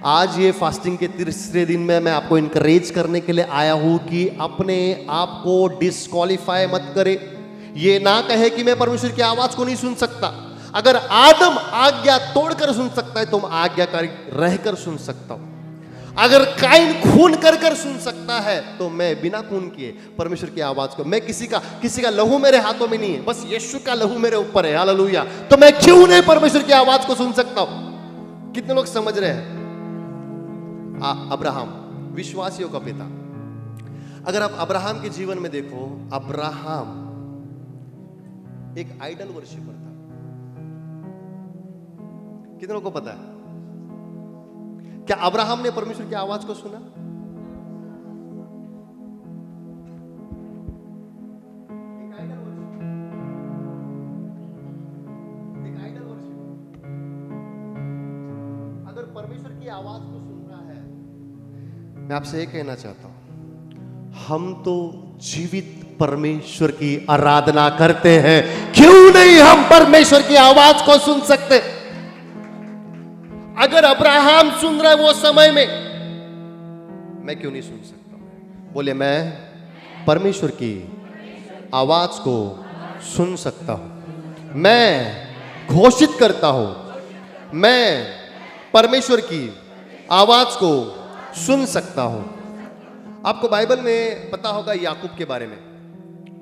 आज ये फास्टिंग के तीसरे दिन में मैं आपको इनकरेज करने के लिए आया हूं कि अपने आप को डिस्क्वालीफाई मत करे। ये ना कहे कि मैं परमेश्वर की आवाज को नहीं सुन सकता। अगर आदम आज्ञा तोड़कर सुन सकता है, तो मैं आज्ञाकारी रहकर सुन सकता हूं। अगर काइन खून कर कर सुन सकता है, तो मैं बिना खून किए परमेश्वर की आवाज को, मैं किसी का लहू मेरे हाथों में नहीं है, बस यीशु का लहू मेरे ऊपर है। हालेलुया। तो मैं क्यों नहीं परमेश्वर की आवाज को सुन सकता हूं? कितने लोग समझ रहे हैं? अब्राहम विश्वासियों का पिता। अगर आप अब्राहम के जीवन में देखो, अब्राहम एक आइडल वर्शिपर था। कितनों को पता है? क्या अब्राहम ने परमेश्वर की आवाज को सुना? अगर परमेश्वर की आवाज को सुन रहा है, मैं आपसे ये कहना चाहता हूं, हम तो जीवित परमेश्वर की आराधना करते हैं, क्यों नहीं हम परमेश्वर की आवाज को सुन सकते? अगर अब्राहम सुन रहा है वो समय में, मैं क्यों नहीं सुन सकता? बोले, मैं परमेश्वर की आवाज को सुन सकता हूं। मैं घोषित करता हूं, मैं परमेश्वर की आवाज को सुन सकता हूं। आपको बाइबल में पता होगा याकूब के बारे में।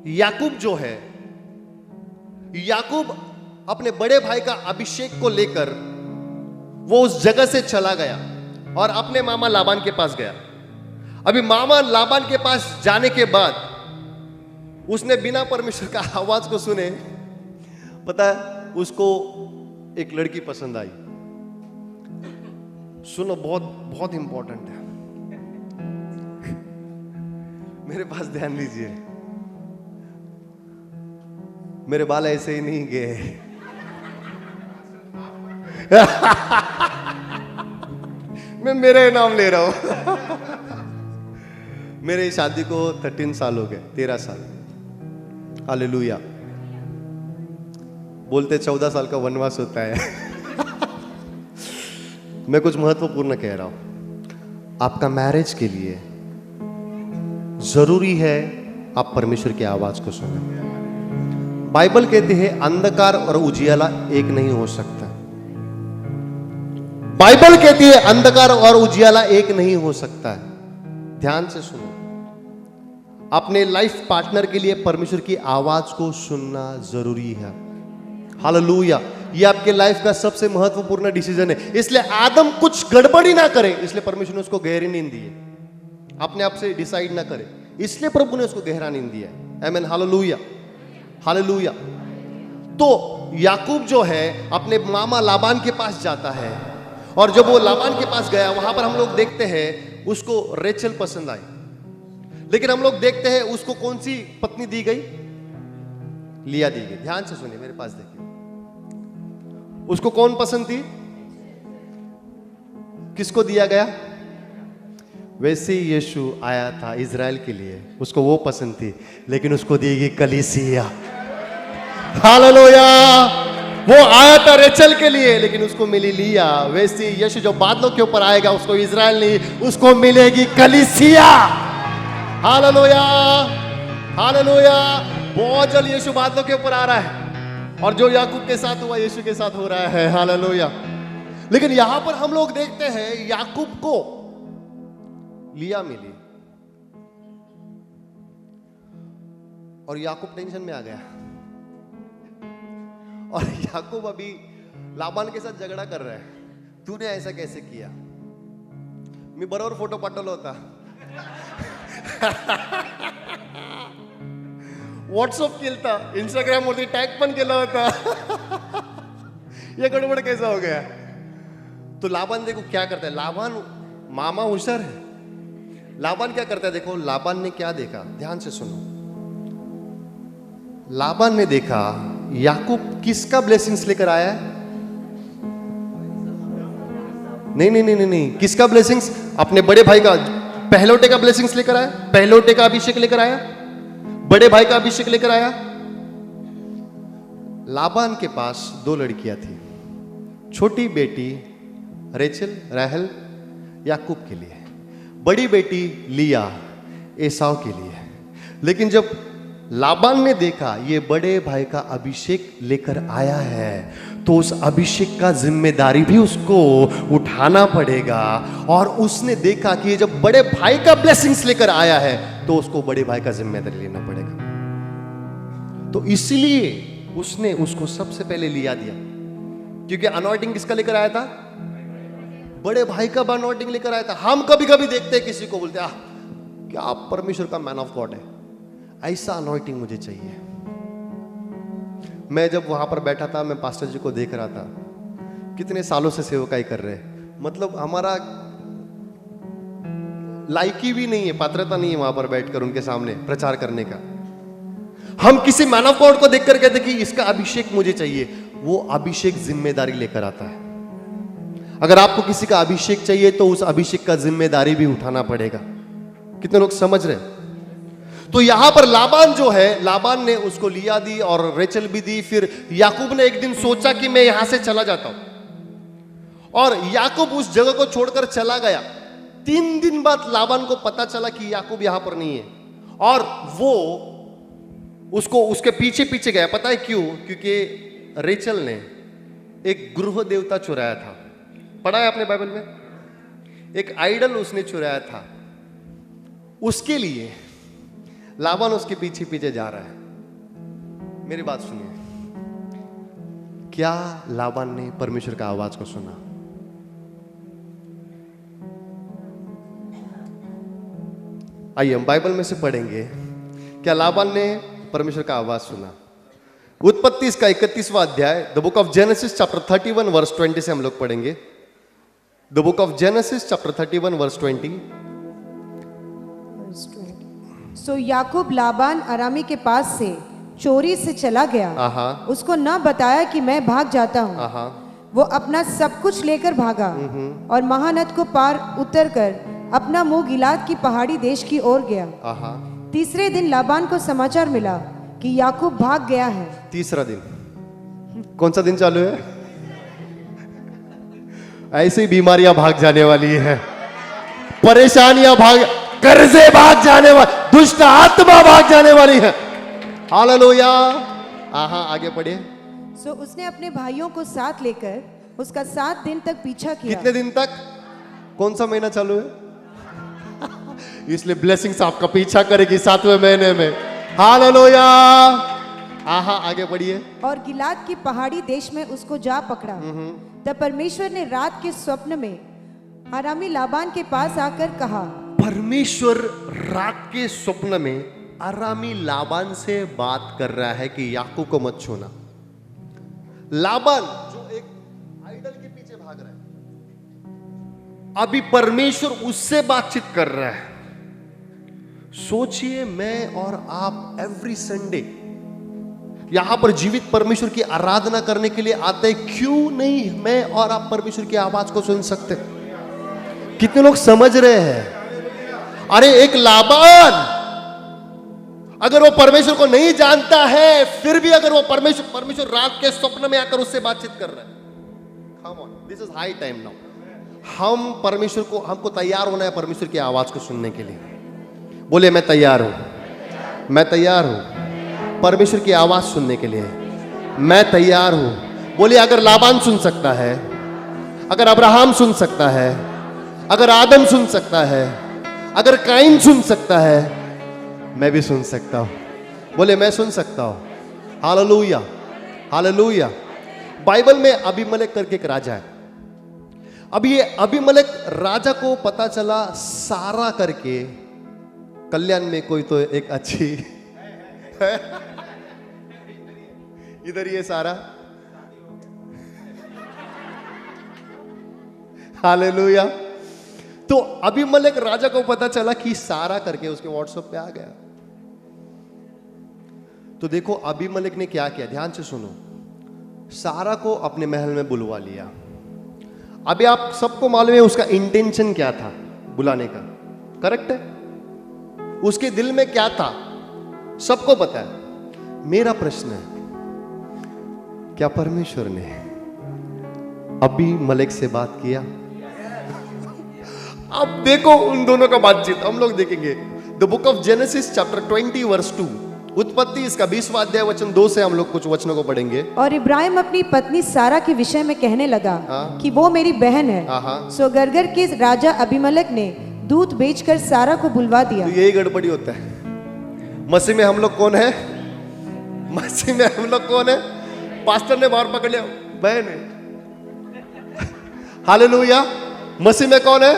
याकूब जो है, याकूब अपने बड़े भाई का अभिषेक को लेकर वो उस जगह से चला गया और अपने मामा लाबान के पास गया। अभी मामा लाबान के पास जाने के बाद उसने बिना परमेश्वर का आवाज को सुने, पता है, उसको एक लड़की पसंद आई। सुनो, बहुत बहुत इंपॉर्टेंट है, मेरे पास ध्यान दीजिए। मेरे बाल ऐसे ही नहीं गए। मैं मेरा नाम ले रहा हूं। मेरे शादी को 13 साल हो गए, 13 साल। हालेलुया। बोलते 14 साल का वनवास होता है। मैं कुछ महत्वपूर्ण कह रहा हूं। आपका मैरिज के लिए जरूरी है आप परमेश्वर की आवाज को सुने। बाइबल कहती है अंधकार और उजियाला एक नहीं हो सकता। बाइबल कहती है अंधकार और उजियाला एक नहीं हो सकता है। ध्यान से सुनो, अपने लाइफ पार्टनर के लिए परमेश्वर की आवाज को सुनना जरूरी है। हालेलुया। ये आपके लाइफ का सबसे महत्वपूर्ण डिसीजन है। इसलिए आदम कुछ गड़बड़ी ना करे, इसलिए परमेश्वर ने उसको गहरी नींद दी है। अपने आप से डिसाइड ना करे, इसलिए प्रभु ने उसको गहरा नींद दिया है। आमीन। Hallelujah, hallelujah. तो याकूब जो है अपने मामा लाबान के पास जाता है, और जब वो लाबान के पास गया, वहां पर हम लोग देखते हैं उसको रेचल पसंद आई। लेकिन हम लोग देखते हैं उसको कौन सी पत्नी दी गई? लिया दी गई। ध्यान से सुनिए, मेरे पास देखिए, उसको कौन पसंद थी? किसको दिया गया? वैसे ही यीशु आया था इजराइल के लिए, उसको वो पसंद थी, लेकिन उसको दी गई कलीसिया। हालेलुया। वो आया था रेचल के लिए, लेकिन उसको मिली लिया। वैसे ही यीशु जो बादलों के ऊपर आएगा, उसको इजराइल नहीं, उसको मिलेगी कलीसिया। Hallelujah, hallelujah. बहुत जल्द यीशु बादलों के ऊपर आ रहा है, और जो याकूब के साथ हुआ यीशु के साथ हो रहा है। हालेलुया। लेकिन यहां पर हम लोग देखते हैं याकूब को लिया मिली, और याकूब टेंशन में आ गया। और याकूब अभी लाबान के साथ झगड़ा कर रहा है, तूने ऐसा कैसे किया? मी बरोबर फोटो पाठवला होता, व्हॉट्सअप केलता, इंस्टाग्राम वरती टॅग पण केला होता। ये गड़बड़ कैसा हो गया? तो लाबान देखो क्या करता है। लाबान मामा होशियार है। लाबान क्या करता है? देखो लाबान ने क्या देखा, ध्यान से सुनो। लाबान ने देखा याकूब किसका ब्लेसिंग्स लेकर आया है? नहीं नहीं नहीं नहीं, किसका ब्लेसिंग्स? अपने बड़े भाई का, पहलौटे का ब्लेसिंग्स लेकर आया। पहलौटे का अभिषेक लेकर आया, बड़े भाई का अभिषेक लेकर आया। लाबान के पास 2 लड़कियां थी, छोटी बेटी रेचल राहेल याकूब के लिए, बड़ी बेटी लिया एसाव के लिए। लेकिन जब लाबान ने देखा ये बड़े भाई का अभिषेक लेकर आया है, तो उस अभिषेक का जिम्मेदारी भी उसको उठाना पड़ेगा। और उसने देखा कि ये जब बड़े भाई का ब्लेसिंग्स लेकर आया है, तो उसको बड़े भाई का जिम्मेदारी लेना पड़ेगा। तो इसलिए उसने उसको सबसे पहले लिया दिया, क्योंकि अनॉइंटिंग किसका लेकर आया था? बड़े भाई का अनॉइंटिंग लेकर आया था। हम कभी कभी देखते हैं किसी को, बोलते हैं क्या आप परमेश्वर का मैन ऑफ गॉड है, ऐसा अनॉइंटिंग मुझे चाहिए। मैं जब वहां पर बैठा था, मैं पास्टर जी को देख रहा था, कितने सालों से सेवकाई कर रहे हैं, मतलब हमारा लायकी भी नहीं है, पात्रता नहीं है वहां पर बैठकर उनके सामने प्रचार करने का। हम किसी मैन ऑफ गॉड को देखकर कहते कि इसका अभिषेक मुझे चाहिए। वो अभिषेक जिम्मेदारी लेकर आता है। अगर आपको किसी का अभिषेक चाहिए तो उस अभिषेक का जिम्मेदारी भी उठाना पड़ेगा। कितने लोग समझ रहे हैं? तो यहां पर लाबान जो है, लाबान ने उसको लिया दी और रेचल भी दी। फिर याकूब ने एक दिन सोचा कि मैं यहां से चला जाता हूं, और याकूब उस जगह को छोड़कर चला गया। 3 दिन बाद लाबान को पता चला कि याकूब यहां पर नहीं है, और वो उसको उसके पीछे पीछे गया। पता है क्यों? क्योंकि रेचल ने एक गृह देवता चुराया था। पढ़ा है आपने बाइबल में? एक आइडल उसने चुराया था, उसके लिए लाबान उसके पीछे पीछे जा रहा है। मेरी बात सुनिए, क्या लाबान ने परमेश्वर का आवाज को सुना? आइए हम बाइबल में से पढ़ेंगे, क्या लाबान ने परमेश्वर का आवाज सुना? उत्पत्ति इसका 31वां अध्याय, the book of Genesis chapter 31 verse 20 से हम लोग पढ़ेंगे। The book of Genesis chapter 31 verse 20। So याकूब लाबान अरामी के पास से चोरी से चला गया, उसको न बताया कि मैं भाग जाता हूँ। वो अपना सब कुछ लेकर भागा और महानद को पार उतरकर अपना मुंह गिलाद की पहाड़ी देश की ओर गया। तीसरे दिन लाबान को समाचार मिला कि याकूब भाग गया है। तीसरा दिन, कौन सा दिन चालू है? ऐसे ही बीमारियां भाग जाने वाली है, परेशानियां भाग, कर्जे भाग जाने वाली, दुष्ट आत्मा भाग जाने वाली है। हालेलुया। आगे पढ़िए। सो उसने अपने भाइयों को साथ लेकर उसका 7 दिन तक पीछा किया। कितने दिन तक? कौन सा महीना चालू है? इसलिए ब्लेसिंग्स आपका पीछा करेगी 7वें महीने में। हालेलुया। आगे बढ़िए। और गिलाद की पहाड़ी देश में उसको जा पकड़ा। तब परमेश्वर ने रात के स्वप्न में अरामी लाबान के पास आकर कहा। परमेश्वर रात के स्वप्न में अरामी लाबान से बात कर रहा है कि याकूब को मत छूना। लाबान जो एक आइडल के पीछे भाग रहा है, अभी परमेश्वर उससे बातचीत कर रहा है। सोचिए, मैं और आप एवरी संडे यहां पर जीवित परमेश्वर की आराधना करने के लिए आते हैं, क्यों नहीं मैं और आप परमेश्वर की आवाज को सुन सकते? कितने लोग समझ रहे हैं? अरे एक लाबान अगर वो परमेश्वर को नहीं जानता है, फिर भी अगर वो परमेश्वर रात के स्वप्न में आकर उससे बातचीत कर रहा है, come on, this is high time now। हम परमेश्वर को, हमको तैयार होना है परमेश्वर की आवाज को सुनने के लिए। बोले मैं तैयार हूं, मैं तैयार हूं परमेश्वर की आवाज सुनने के लिए, मैं तैयार हूं। बोले अगर लाबान सुन सकता है, अगर अब्राहम सुन सकता है, अगर आदम सुन सकता है, अगर काइन सुन सकता है, मैं भी सुन सकता हूं। बोले मैं सुन सकता हूं। Hallelujah, hallelujah. बाइबल में अबीमेलेक करके एक राजा है। अब ये अबीमेलेक राजा को पता चला सारा करके कल्याण में कोई तो एक अच्छी इधर ये सारा, हालेलुया। तो अबीमेलेक राजा को पता चला कि सारा करके उसके व्हाट्सएप पे आ गया। तो देखो अबीमेलेक ने क्या किया, ध्यान से सुनो। सारा को अपने महल में बुलवा लिया। अभी आप सबको मालूम है उसका इंटेंशन क्या था बुलाने का, करेक्ट है? उसके दिल में क्या था सबको पता है। मेरा प्रश्न है, क्या परमेश्वर ने अबीमेलेक से बात किया? अब देखो उन दोनों का बातचीत हम लोग देखेंगे। The book of Genesis chapter 20 verse 2, उत्पत्ति इसका 20वां अध्याय वचन 2 से हम लोग कुछ वचनों को पढ़ेंगे। और इब्राहिम अपनी पत्नी सारा के विषय में कहने लगा कि वो मेरी बहन है। सो गरगर के राजा अबीमेलेक ने दूत भेजकर सारा को बुलवा दिया। तो यही गड़बड़ी होता है। मसीह में हम लोग कौन है? मसीह में हम लोग कौन है? पास्टर ने बाहर पकड़ लिया, बहन है। हालेलुया। मसीह में कौन है?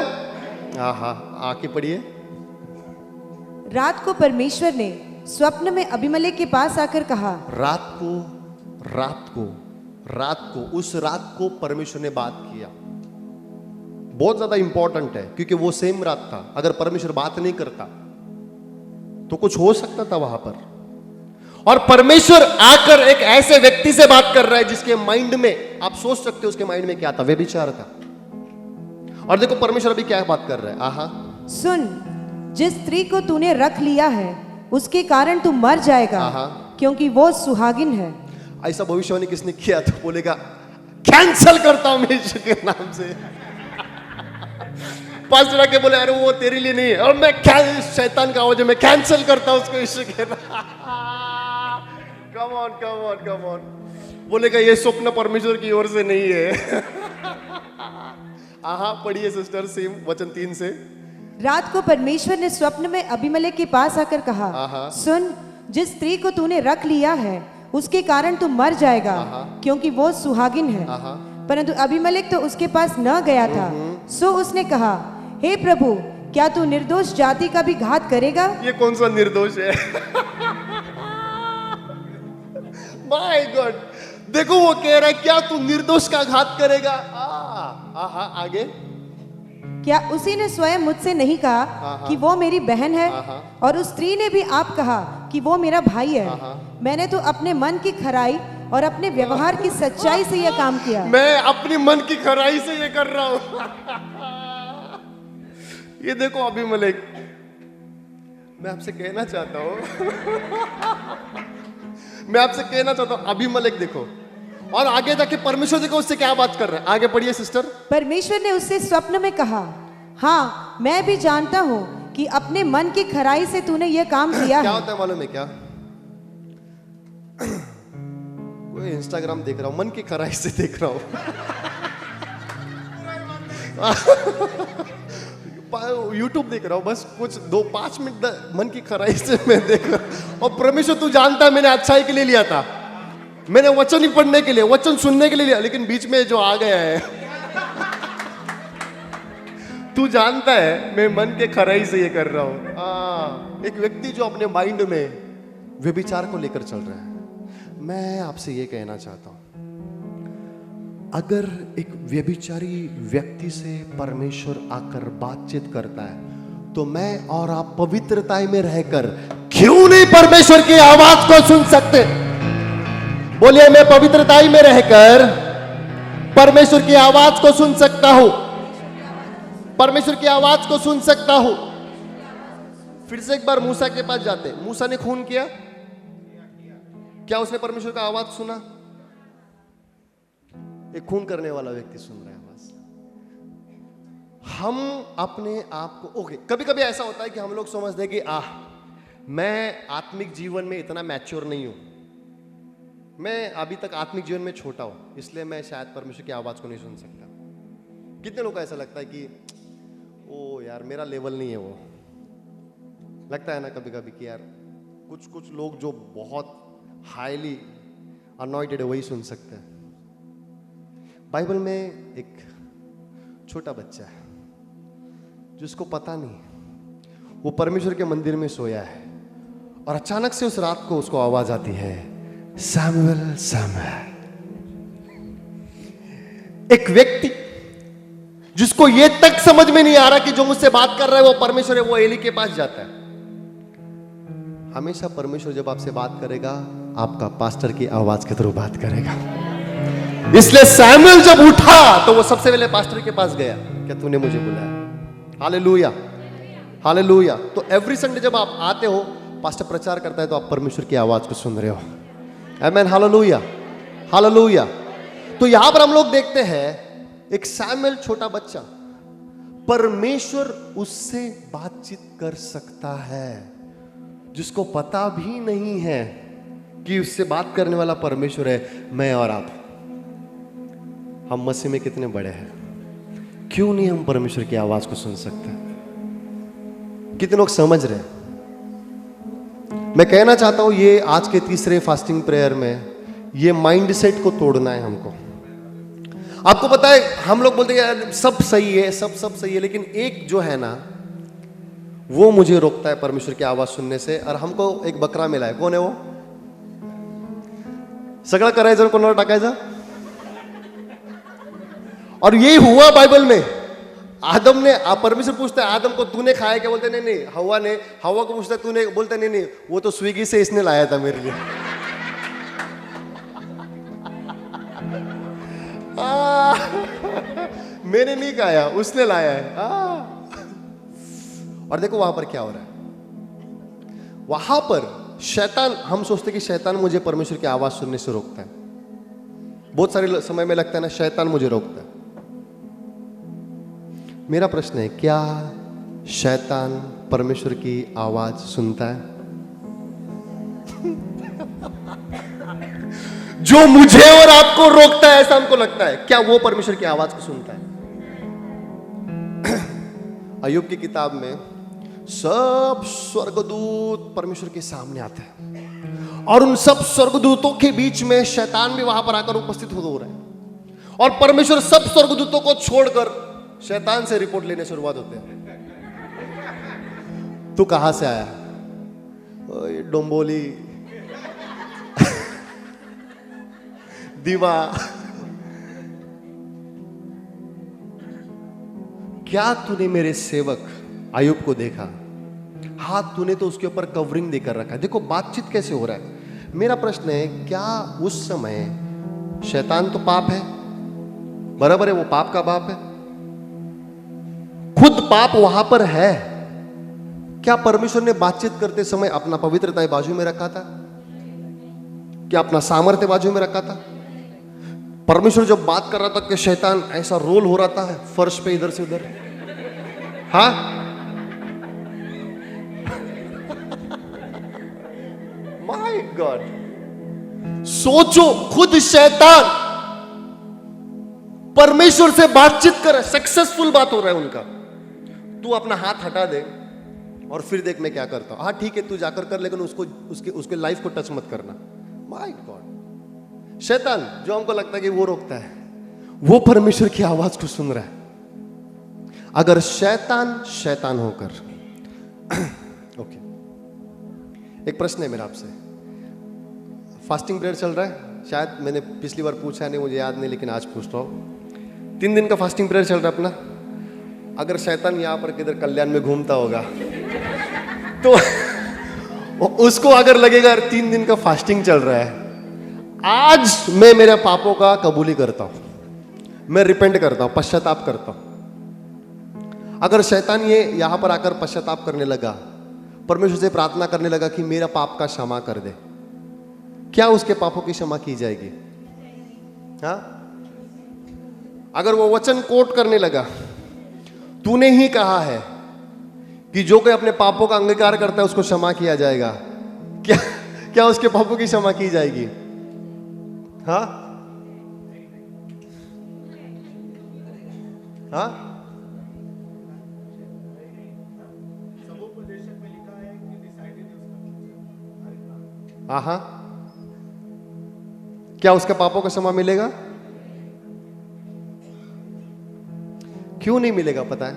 आके पढ़िए। रात को परमेश्वर ने स्वप्न में अबीमेलेक के पास आकर कहा। रात को उस रात को परमेश्वर ने बात किया। बहुत ज्यादा इंपॉर्टेंट है क्योंकि वो सेम रात था। अगर परमेश्वर बात नहीं करता तो कुछ हो सकता था वहां पर। और परमेश्वर आकर एक ऐसे व्यक्ति से बात कर रहा है जिसके माइंड में, आप सोच सकते हो उसके माइंड में क्या था? व्यभिचार था। और देखो परमेश्वर अभी क्या बात कर रहा है। आहा, सुन, जिस स्त्री को तूने रख लिया है उसके कारण तू मर जाएगा, क्योंकि वो सुहागिन है। ऐसा भविष्यवाणी किसने किया तो बोलेगा कैंसल करता हूं मैं यीशु के नाम से। पास्टर आके बोले अरे वो तेरे लिए नहीं है, और मैं शैतान का आवाज मैं कैंसल करता हूं उसको यीशु के नाम। Come on come on come on. बोलेगा ये स्वप्न परमेश्वर की ओर से नहीं है। आहा, पढ़िए सिस्टर सेम वचन 3 से। रात को परमेश्वर ने स्वप्न में अबीमेलेक के पास आकर कहा, सुन, जिस स्त्री को तूने रख लिया है उसके कारण तू मर जाएगा, क्योंकि वो सुहागिन है। परंतु अबीमेलेक तो उसके पास न गया था। सो उसने कहा, हे प्रभु, क्या तू निर्दोष जाति का भी घात करेगा? ये कौन सा निर्दोष है? माय गॉड, देखो वो कह रहा है क्या तू निर्दोष का घात करेगा? आगे, क्या उसी ने स्वयं मुझसे नहीं कहा कि वो मेरी बहन है? और उस स्त्री ने भी आप कहा कि वो मेरा भाई है। मैंने तो अपने मन की खराई और अपने व्यवहार की सच्चाई से यह काम किया। मैं अपनी मन की खराई से ये कर रहा हूं। ये देखो अबीमेलेक, मैं आपसे कहना चाहता हूं मैं आपसे कहना चाहता हूं अबीमेलेक देखो, और आगे जाके परमेश्वर देखो उससे क्या बात कर रहे हैं। आगे पढ़िए सिस्टर। परमेश्वर ने उससे स्वप्न में कहा, हाँ, मैं भी जानता हूँ कि अपने मन की खराई से तूने यह काम किया क्या है। होता है मालूम है क्या? कोई इंस्टाग्राम देख रहा हूं, मन की खराई से देख रहा हूं। यूट्यूब देख रहा हूं, बस कुछ 2-5 मिनट मन की खराई से मैं देख रहा हूं। और परमेश्वर तू जानता है मैंने अच्छाई के लिए लिया था, मैंने वचन ही पढ़ने के लिए, वचन सुनने के लिए लिया, लेकिन बीच में जो आ गया है तू जानता है मैं मन के खराई से ये कर रहा हूं। एक व्यक्ति जो अपने माइंड में व्यभिचार को लेकर चल रहा है, मैं आपसे ये कहना चाहता हूं, अगर एक व्यभिचारी व्यक्ति से परमेश्वर आकर बातचीत करता है तो मैं और आप पवित्रताई में रहकर क्यों नहीं परमेश्वर की आवाज को सुन सकते? बोलिए, मैं पवित्रताई में रहकर परमेश्वर की आवाज को सुन सकता हूं, परमेश्वर की आवाज को सुन सकता हूं। फिर से एक बार मूसा के पास जाते। मूसा ने खून किया, क्या उसने परमेश्वर का आवाज सुना? एक खून करने वाला व्यक्ति सुन रहा है आवाज। हम अपने आप को ओके, कभी कभी ऐसा होता है कि हम लोग समझते हैं कि मैं आत्मिक जीवन में इतना मैच्योर नहीं हूं, मैं अभी तक आत्मिक जीवन में छोटा हूं, इसलिए मैं शायद परमेश्वर की आवाज को नहीं सुन सकता। कितने लोग को ऐसा लगता है कि ओ यार मेरा लेवल नहीं है वो? लगता है ना कभी कभी कि यार कुछ लोग जो बहुत हाईली अनॉइंटेड है वही सुन सकते हैं। बाइबल में एक छोटा बच्चा है जिसको पता नहीं, वो परमेश्वर के मंदिर में सोया है और अचानक से उस रात को उसको आवाज आती है, सैमुएल सैमुएल। एक व्यक्ति जिसको ये तक समझ में नहीं आ रहा कि जो मुझसे बात कर रहा है वो परमेश्वर है, वो एली के पास जाता है। हमेशा परमेश्वर जब आपसे बात करेगा आपका पास्टर की आवाज के थ्रू बात करेगा। इसलिए सैमुएल जब उठा तो वो सबसे पहले पास्टर के पास गया, क्या तूने मुझे बुलाया? Hallelujah hallelujah. तो एवरी संडे जब आप आते हो, पास्टर प्रचार करता है तो आप परमेश्वर की आवाज को सुन रहे हो। आमेन, हालेलुया हालेलुया। तो यहां पर हम लोग देखते हैं एक सैमुएल छोटा बच्चा, परमेश्वर उससे बातचीत कर सकता है जिसको पता भी नहीं है कि उससे बात करने वाला परमेश्वर है। मैं और आप, हम मसीह में कितने बड़े हैं, क्यों नहीं हम परमेश्वर की आवाज को सुन सकते? कितने लोग समझ रहे हैं? मैं कहना चाहता हूं ये आज के तीसरे फास्टिंग प्रेयर में ये माइंडसेट को तोड़ना है हमको। आपको पता है हम लोग बोलते हैं सब सही है, सब सही है, लेकिन एक जो है ना वो मुझे रोकता है परमेश्वर की आवाज सुनने से। और हमको एक बकरा मिला है, कौन है वो? सगळं करायचं कोणाला टाकायचं। और यही हुआ बाइबल में। आदम ने, परमेश्वर पूछता है आदम को तूने खाया क्या? बोलते नहीं। हवा ने, हवा को पूछता है तूने, बोलते नहीं वो तो स्विगी से इसने लाया था मेरे लिए। मैंने नहीं खाया, उसने लाया है। और देखो वहां पर क्या हो रहा है, वहां पर शैतान, हम सोचते कि शैतान मुझे परमेश्वर की आवाज सुनने से रोकता है। बहुत सारे समय में लगता है ना शैतान मुझे रोकता है। मेरा प्रश्न है, क्या शैतान परमेश्वर की आवाज सुनता है? जो मुझे और आपको रोकता है, ऐसा हमको लगता है, क्या वो परमेश्वर की आवाज को सुनता है? अय्यूब की किताब में सब स्वर्गदूत परमेश्वर के सामने आते हैं और उन सब स्वर्गदूतों के बीच में शैतान भी वहां पर आकर उपस्थित हो रहा है और परमेश्वर सब स्वर्गदूतों को छोड़कर शैतान से रिपोर्ट लेने शुरुआत होते हैं। तू कहां से आया? ओए डोंबोली, दीवा, क्या तूने मेरे सेवक अय्यूब को देखा? हाथ तूने तो उसके ऊपर कवरिंग देकर रखा है। देखो बातचीत कैसे हो रहा है। मेरा प्रश्न है, क्या उस समय शैतान तो पाप है, बराबर है, वो पाप का बाप है, खुद पाप वहां पर है, क्या परमेश्वर ने बातचीत करते समय अपना पवित्रता बाजू में रखा था? क्या अपना सामर्थ्य बाजू में रखा था? परमेश्वर जब बात कर रहा था कि शैतान ऐसा रोल हो रहा था फर्श पे इधर से उधर, हाँ? माय गॉड, सोचो, खुद शैतान परमेश्वर से बातचीत कर रहा है, सक्सेसफुल बात हो रहा है उनका। तू अपना हाथ हटा दे और फिर देख मैं क्या करता हूं। हाँ ठीक है, तू जाकर कर, लेकिन उसके लाइफ को टच मत करना। माय गॉड, शैतान जो हमको लगता है कि वो रोकता है, वो परमेश्वर की आवाज को सुन रहा है। अगर शैतान होकर ओके, एक प्रश्न है मेरा आपसे। फास्टिंग पीरियड चल रहा है, शायद मैंने पिछली बार पूछा नहीं, मुझे याद नहीं, लेकिन आज पूछ रहा हूं। 3 दिन का फास्टिंग पीरियड चल रहा है अपना। अगर शैतान यहां पर किधर कल्याण में घूमता होगा तो उसको अगर लगेगा 3 दिन का फास्टिंग चल रहा है, आज मैं मेरे पापों का कबूली करता हूं, मैं रिपेंट करता हूं, पश्चाताप करता हूं। अगर शैतान ये यहां पर आकर पश्चाताप करने लगा, परमेश्वर से प्रार्थना करने लगा कि मेरा पाप का क्षमा कर दे, क्या उसके पापों की क्षमा की जाएगी? हाँ? अगर वो वचन कोट करने लगा, तूने ही कहा है कि जो कोई अपने पापों का अंगीकार करता है उसको क्षमा किया जाएगा, क्या उसके पापों की क्षमा की जाएगी? हाँ? हाँ? हाँ, क्या उसके पापों का क्षमा मिलेगा? क्यों नहीं मिलेगा पता है?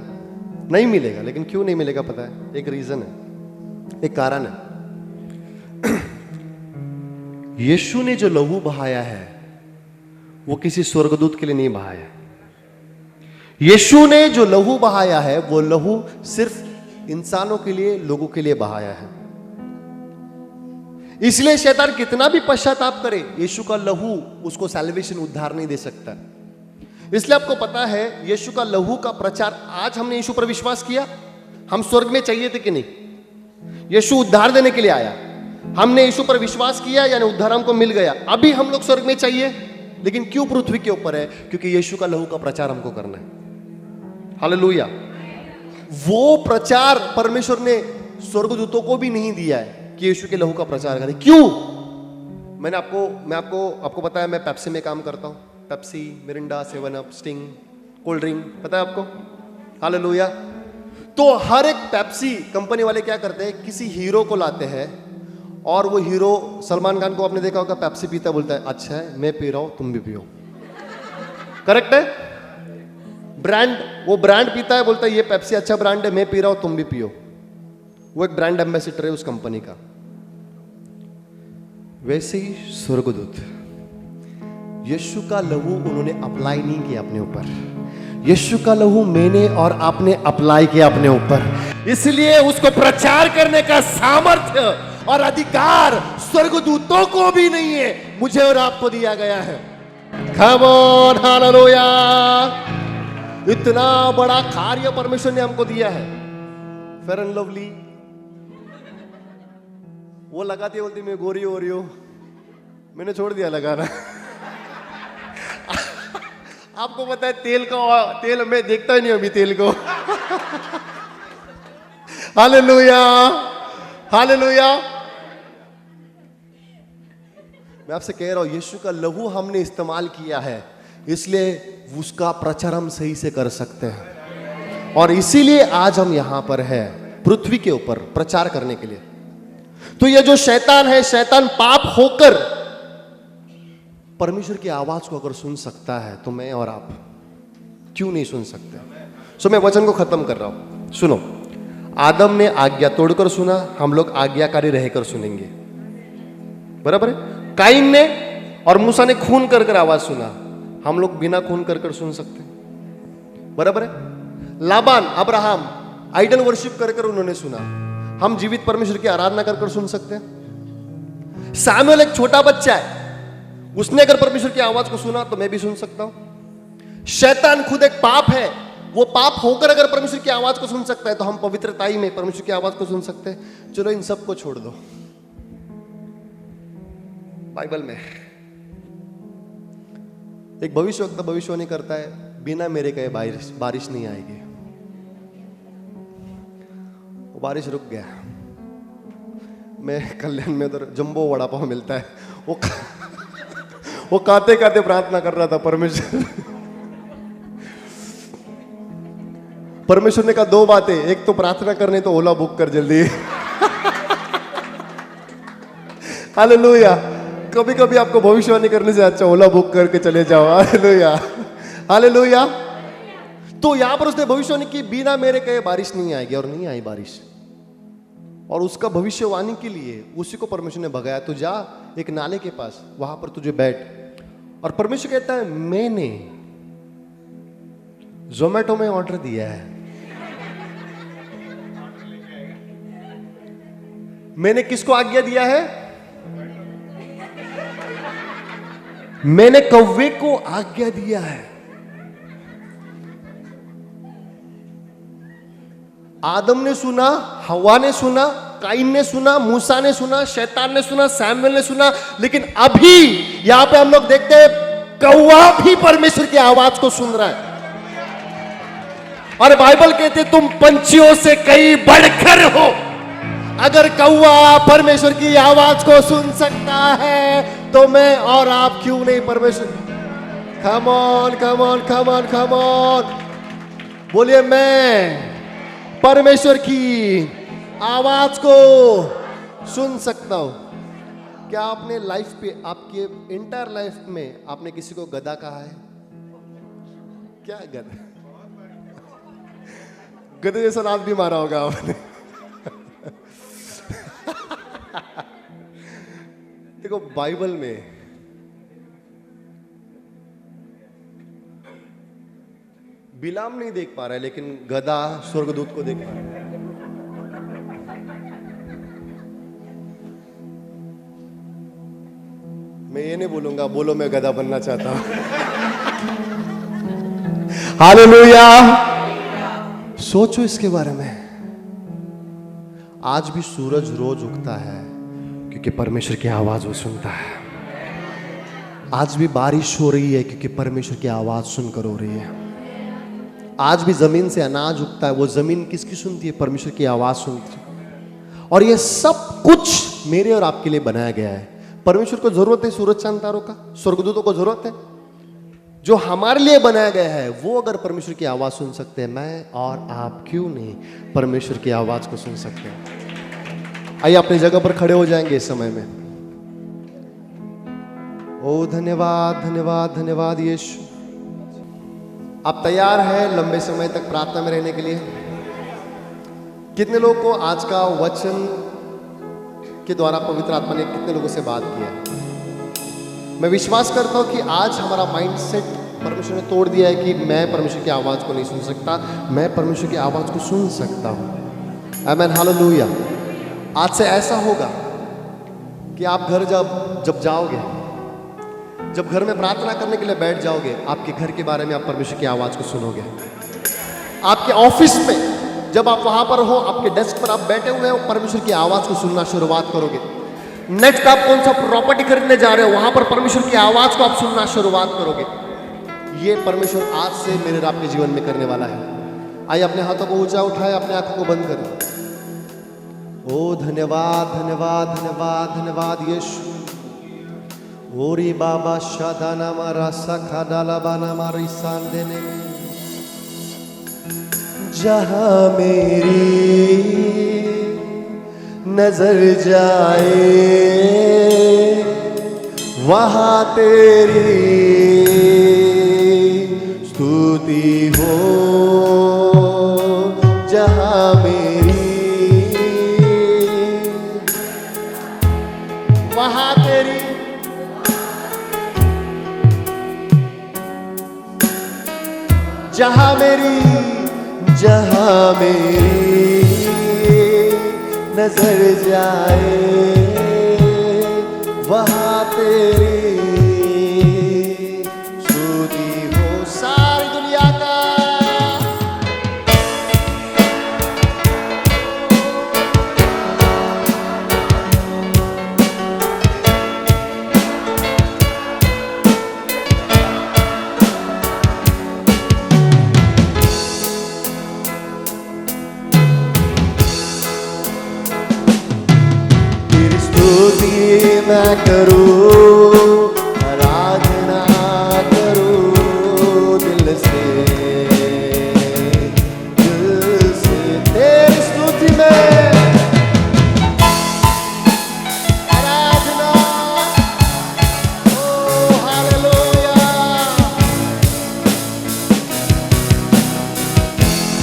नहीं मिलेगा, लेकिन क्यों नहीं मिलेगा पता है? एक रीजन है, एक कारण है। यीशु ने जो लहू बहाया है वो किसी स्वर्गदूत के लिए नहीं बहाया। यीशु ने जो लहू बहाया है वो लहू सिर्फ इंसानों के लिए, लोगों के लिए बहाया है। इसलिए शैतान कितना भी पश्चाताप करे, यीशु का लहू उसको सैल्वेशन, उद्धार नहीं दे सकता। इसलिए आपको पता है यीशु का लहू का प्रचार, आज हमने यीशु पर विश्वास किया, हम स्वर्ग में चाहिए थे कि नहीं? यीशु उद्धार देने के लिए आया, हमने यीशु पर विश्वास किया, यानी उद्धार हमको मिल गया। अभी हम लोग स्वर्ग में चाहिए, लेकिन क्यों पृथ्वी के ऊपर है? क्योंकि यीशु का लहू का प्रचार हमको करना है। हालेलुया। वो प्रचार परमेश्वर ने स्वर्गदूतों को भी नहीं दिया है कि यीशु के लहू का प्रचार करें। क्यों? मैं आपको पता है, मैं पेप्सी में काम करता हूं। Pepsi, Mirinda, 7 up, sting, cold drink, पता है आपको? हालेलुया। तो हर एक पेप्सी कंपनी वाले क्या करते हैं, किसी हीरो को लाते हैं और वो हीरो, सलमान खान को आपने देखा होगा, पेप्सी पीता, बोलता है अच्छा है मैं पी रहा हूं, तुम भी पियो। करेक्ट है? वो ब्रांड पीता है, बोलता है ये पेप्सी अच्छा ब्रांड है, मैं पी रहा हूं, तुम भी पियो। वो एक ब्रांड एम्बेसडर है उस कंपनी का। वैसे ही स्वर्गदूत, यीशु का लहू उन्होंने अप्लाई नहीं किया अपने ऊपर। यीशु का लहू मैंने और आपने अप्लाई किया अपने ऊपर, इसलिए उसको प्रचार करने का सामर्थ्य और अधिकार स्वर्गदूतों को भी नहीं है, मुझे और आपको दिया गया है। Come on, hallelujah. इतना बड़ा कार्य परमेश्वर ने हमको दिया है। फेयर एंड लवली वो लगाती बोलती मैं गोरी हो रही हूं, मैंने छोड़ दिया लगाना। आपको पता है तेल मैं देखता ही नहीं अभी तेल को। Hallelujah, hallelujah. मैं आपसे कह रहा हूं यीशु का लहू हमने इस्तेमाल किया है, इसलिए उसका प्रचार हम सही से कर सकते हैं। और इसीलिए आज हम यहां पर है पृथ्वी के ऊपर प्रचार करने के लिए। तो ये जो शैतान है, शैतान पाप होकर परमेश्वर की आवाज को अगर सुन सकता है तो मैं और आप क्यों नहीं सुन सकते? सो मैं वचन को खत्म कर रहा हूं। सुनो, आदम ने आज्ञा तोड़कर सुना, हम लोग आज्ञाकारी रहकर सुनेंगे, बराबर है। काइन ने और मूसा ने खून कर कर आवाज सुना, हम लोग बिना खून कर कर सुन सकते हैं, बराबर है। लाबान अब्राहम आइडल वर्शिप कर कर उन्होंने सुना, हम जीवित परमेश्वर की आराधना कर कर सुन सकते हैं। सैमुएल एक छोटा बच्चा है, उसने अगर परमेश्वर की आवाज को सुना तो मैं भी सुन सकता हूं। शैतान खुद एक पाप है, वो पाप होकर अगर परमेश्वर की आवाज को सुन सकता है तो हम पवित्रताई में परमेश्वर की आवाज को सुन सकते हैं। चलो इन सब को छोड़ दो। बाइबल में एक भविष्यवक्ता भविष्यवाणी करता है, बिना मेरे कहे बारिश नहीं आएगी। वो बारिश रुक गया। मैं कल्याण में उधर जंबो वड़ा पाव मिलता है, वो खाते खाते प्रार्थना कर रहा था, परमेश्वर ने कहा दो बातें, एक तो प्रार्थना करने तो ओला बुक कर जल्दी। हालेलुया। कभी कभी आपको भविष्यवाणी करने से अच्छा ओला बुक करके चले जाओ। Hallelujah, hallelujah. तो यहां पर उसने भविष्यवाणी की, बिना मेरे कहे बारिश नहीं आएगी, और नहीं आई बारिश। और उसका भविष्यवाणी के लिए उसी को परमेश्वर ने भगाया, तो जा एक नाले के पास, वहां पर तुझे बैठ। और परमेश्वर कहता है मैंने जोमेटो में ऑर्डर दिया है, मैंने किसको आज्ञा दिया है? मैंने कौवे को आज्ञा दिया है। आदम ने सुना, हवा ने सुना, काइन ने सुना, मूसा ने सुना, शैतान ने सुना, सैमुएल ने सुना, लेकिन अभी यहां पे हम लोग देखते हैं कौवा भी परमेश्वर की आवाज को सुन रहा है। और बाइबल कहते तुम पंछियों से कहीं बढ़कर हो। अगर कौवा परमेश्वर की आवाज को सुन सकता है तो मैं और आप क्यों नहीं परमेश्वर? Come on, come on, come on, come on. बोलिए मैं परमेश्वर की आवाज को सुन सकता हूं। क्या आपने लाइफ पे, आपके इंटायर लाइफ में आपने किसी को गधा कहा है? क्या गधा? गधे जैसा लात भी मारा होगा आपने। देखो बाइबल में बिलाम नहीं देख पा रहा है, लेकिन गधा स्वर्गदूत को देख पा रहा है। मैं ये नहीं बोलूंगा, बोलो मैं गधा बनना चाहता हूं। हालेलुया। सोचो इसके बारे में। आज भी सूरज रोज उगता है क्योंकि परमेश्वर की आवाज वो सुनता है। आज भी बारिश हो रही है क्योंकि परमेश्वर की आवाज सुनकर हो रही है। आज भी जमीन से अनाज उगता है, वो जमीन किसकी सुनती है? परमेश्वर की आवाज सुनती है। और ये सब कुछ मेरे और आपके लिए बनाया गया है। परमेश्वर को जरूरत है सूरज चांद तारों का, स्वर्गदूतों को जरूरत है। जो हमारे लिए बनाया गया है वो अगर परमेश्वर की आवाज सुन सकते हैं, मैं और आप क्यों नहीं परमेश्वर की आवाज को सुन सकते हैं? आइए अपनी जगह पर खड़े हो जाएंगे इस समय में। ओ धन्यवाद, धन्यवाद, धन्यवाद यीशु। आप तैयार हैं लंबे समय तक प्रार्थना में रहने के लिए? कितने लोगों को आज का वचन के द्वारा पवित्र आत्मा ने कितने लोगों से बात किया? मैं विश्वास करता हूं कि आज हमारा माइंडसेट परमेश्वर ने तोड़ दिया है कि मैं परमेश्वर की आवाज को नहीं सुन सकता, मैं परमेश्वर की आवाज को सुन सकता हूं। आमीन, हालेलुया। आज से ऐसा होगा कि आप घर जब जाओगे, जब घर में प्रार्थना करने के लिए बैठ जाओगे, आपके घर के बारे में आप परमेश्वर की आवाज को सुनोगे। आपके ऑफिस में जब आप वहां पर हो, आपके डेस्क पर आप बैठे हुए हो, परमेश्वर की आवाज को सुनना शुरुआत करोगे। नेक्स्ट आप कौन सा प्रॉपर्टी खरीदने जा रहे हो, वहां पर परमेश्वर की आवाज को आप सुनना शुरुआत करोगे। ये परमेश्वर आज से मेरे और आपके जीवन में करने वाला है। आइए अपने हाथों को ऊंचा उठाए, अपने आंखों को बंद करें। ओ धन्यवाद धन्यवाद धन्यवाद धन्यवाद यीशु। ओरी बाबा शादाना मारा सखा डाला बाना मारी सांदेने में। जहां मेरी नजर जाए वहां तेरी स्तुति हो। जहां मेरी वहां तेरी जहां मेरी नजर जाए वहां तेरी स्तुति हो। सारी दुनिया का मैं करूं, आराधना करूं दिल से तेरी स्तुति में। आराधना, ओ हालेलुया।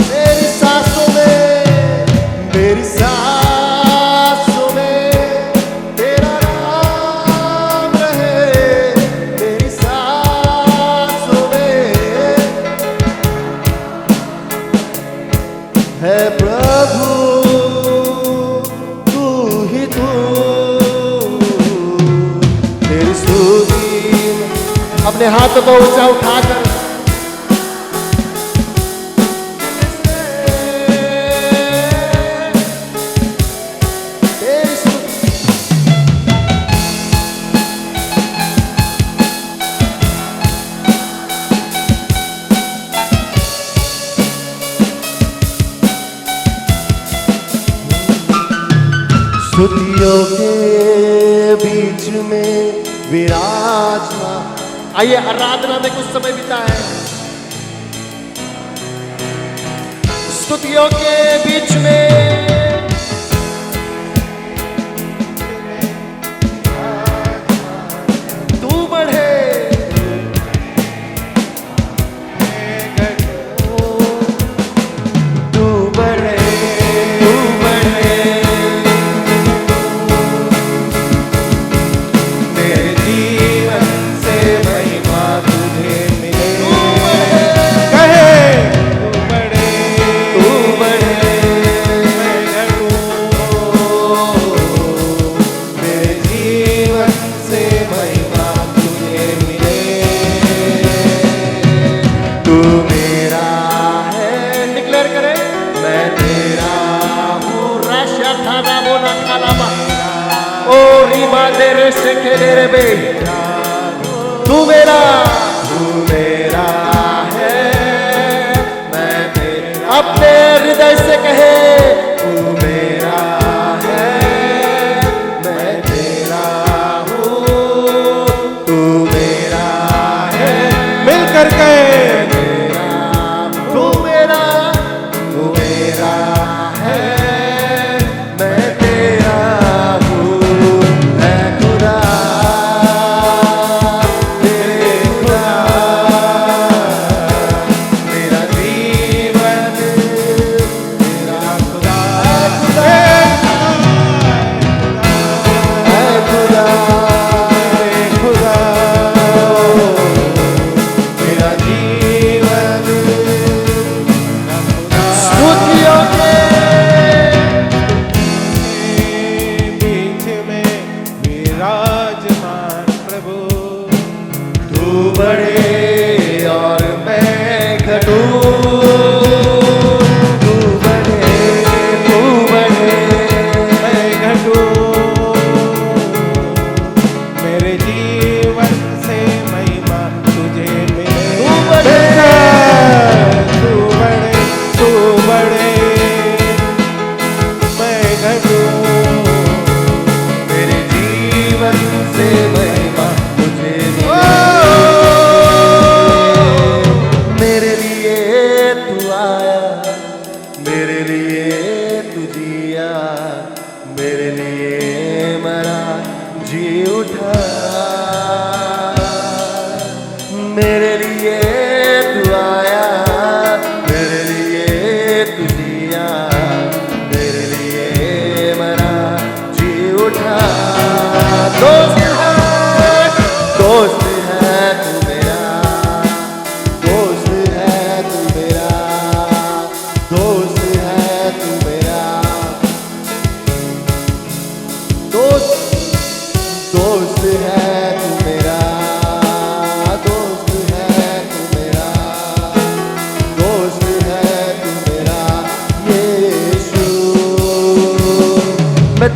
मेरी सांसों में, मेरी सांसों में है प्रभु तू ही तू। तेरी स्तुति अपने हाथों को ऊंचा उठाकर तेरी स्तुति। स्तुतियों के बीच में विराजमान। आइए आराधना में कुछ समय बिताएं। स्तुतियों के बीच में तू बढ़े, तू बढ़े, तू बढ़े। तू मेरा है, मैं तेरा। अपने हृदय से कहे तू मेरा है, मैं तेरा हूँ। तू मेरा है, मिलकर कहे तू मेरा है, मैं तेरा हूँ। है खुदा मेरा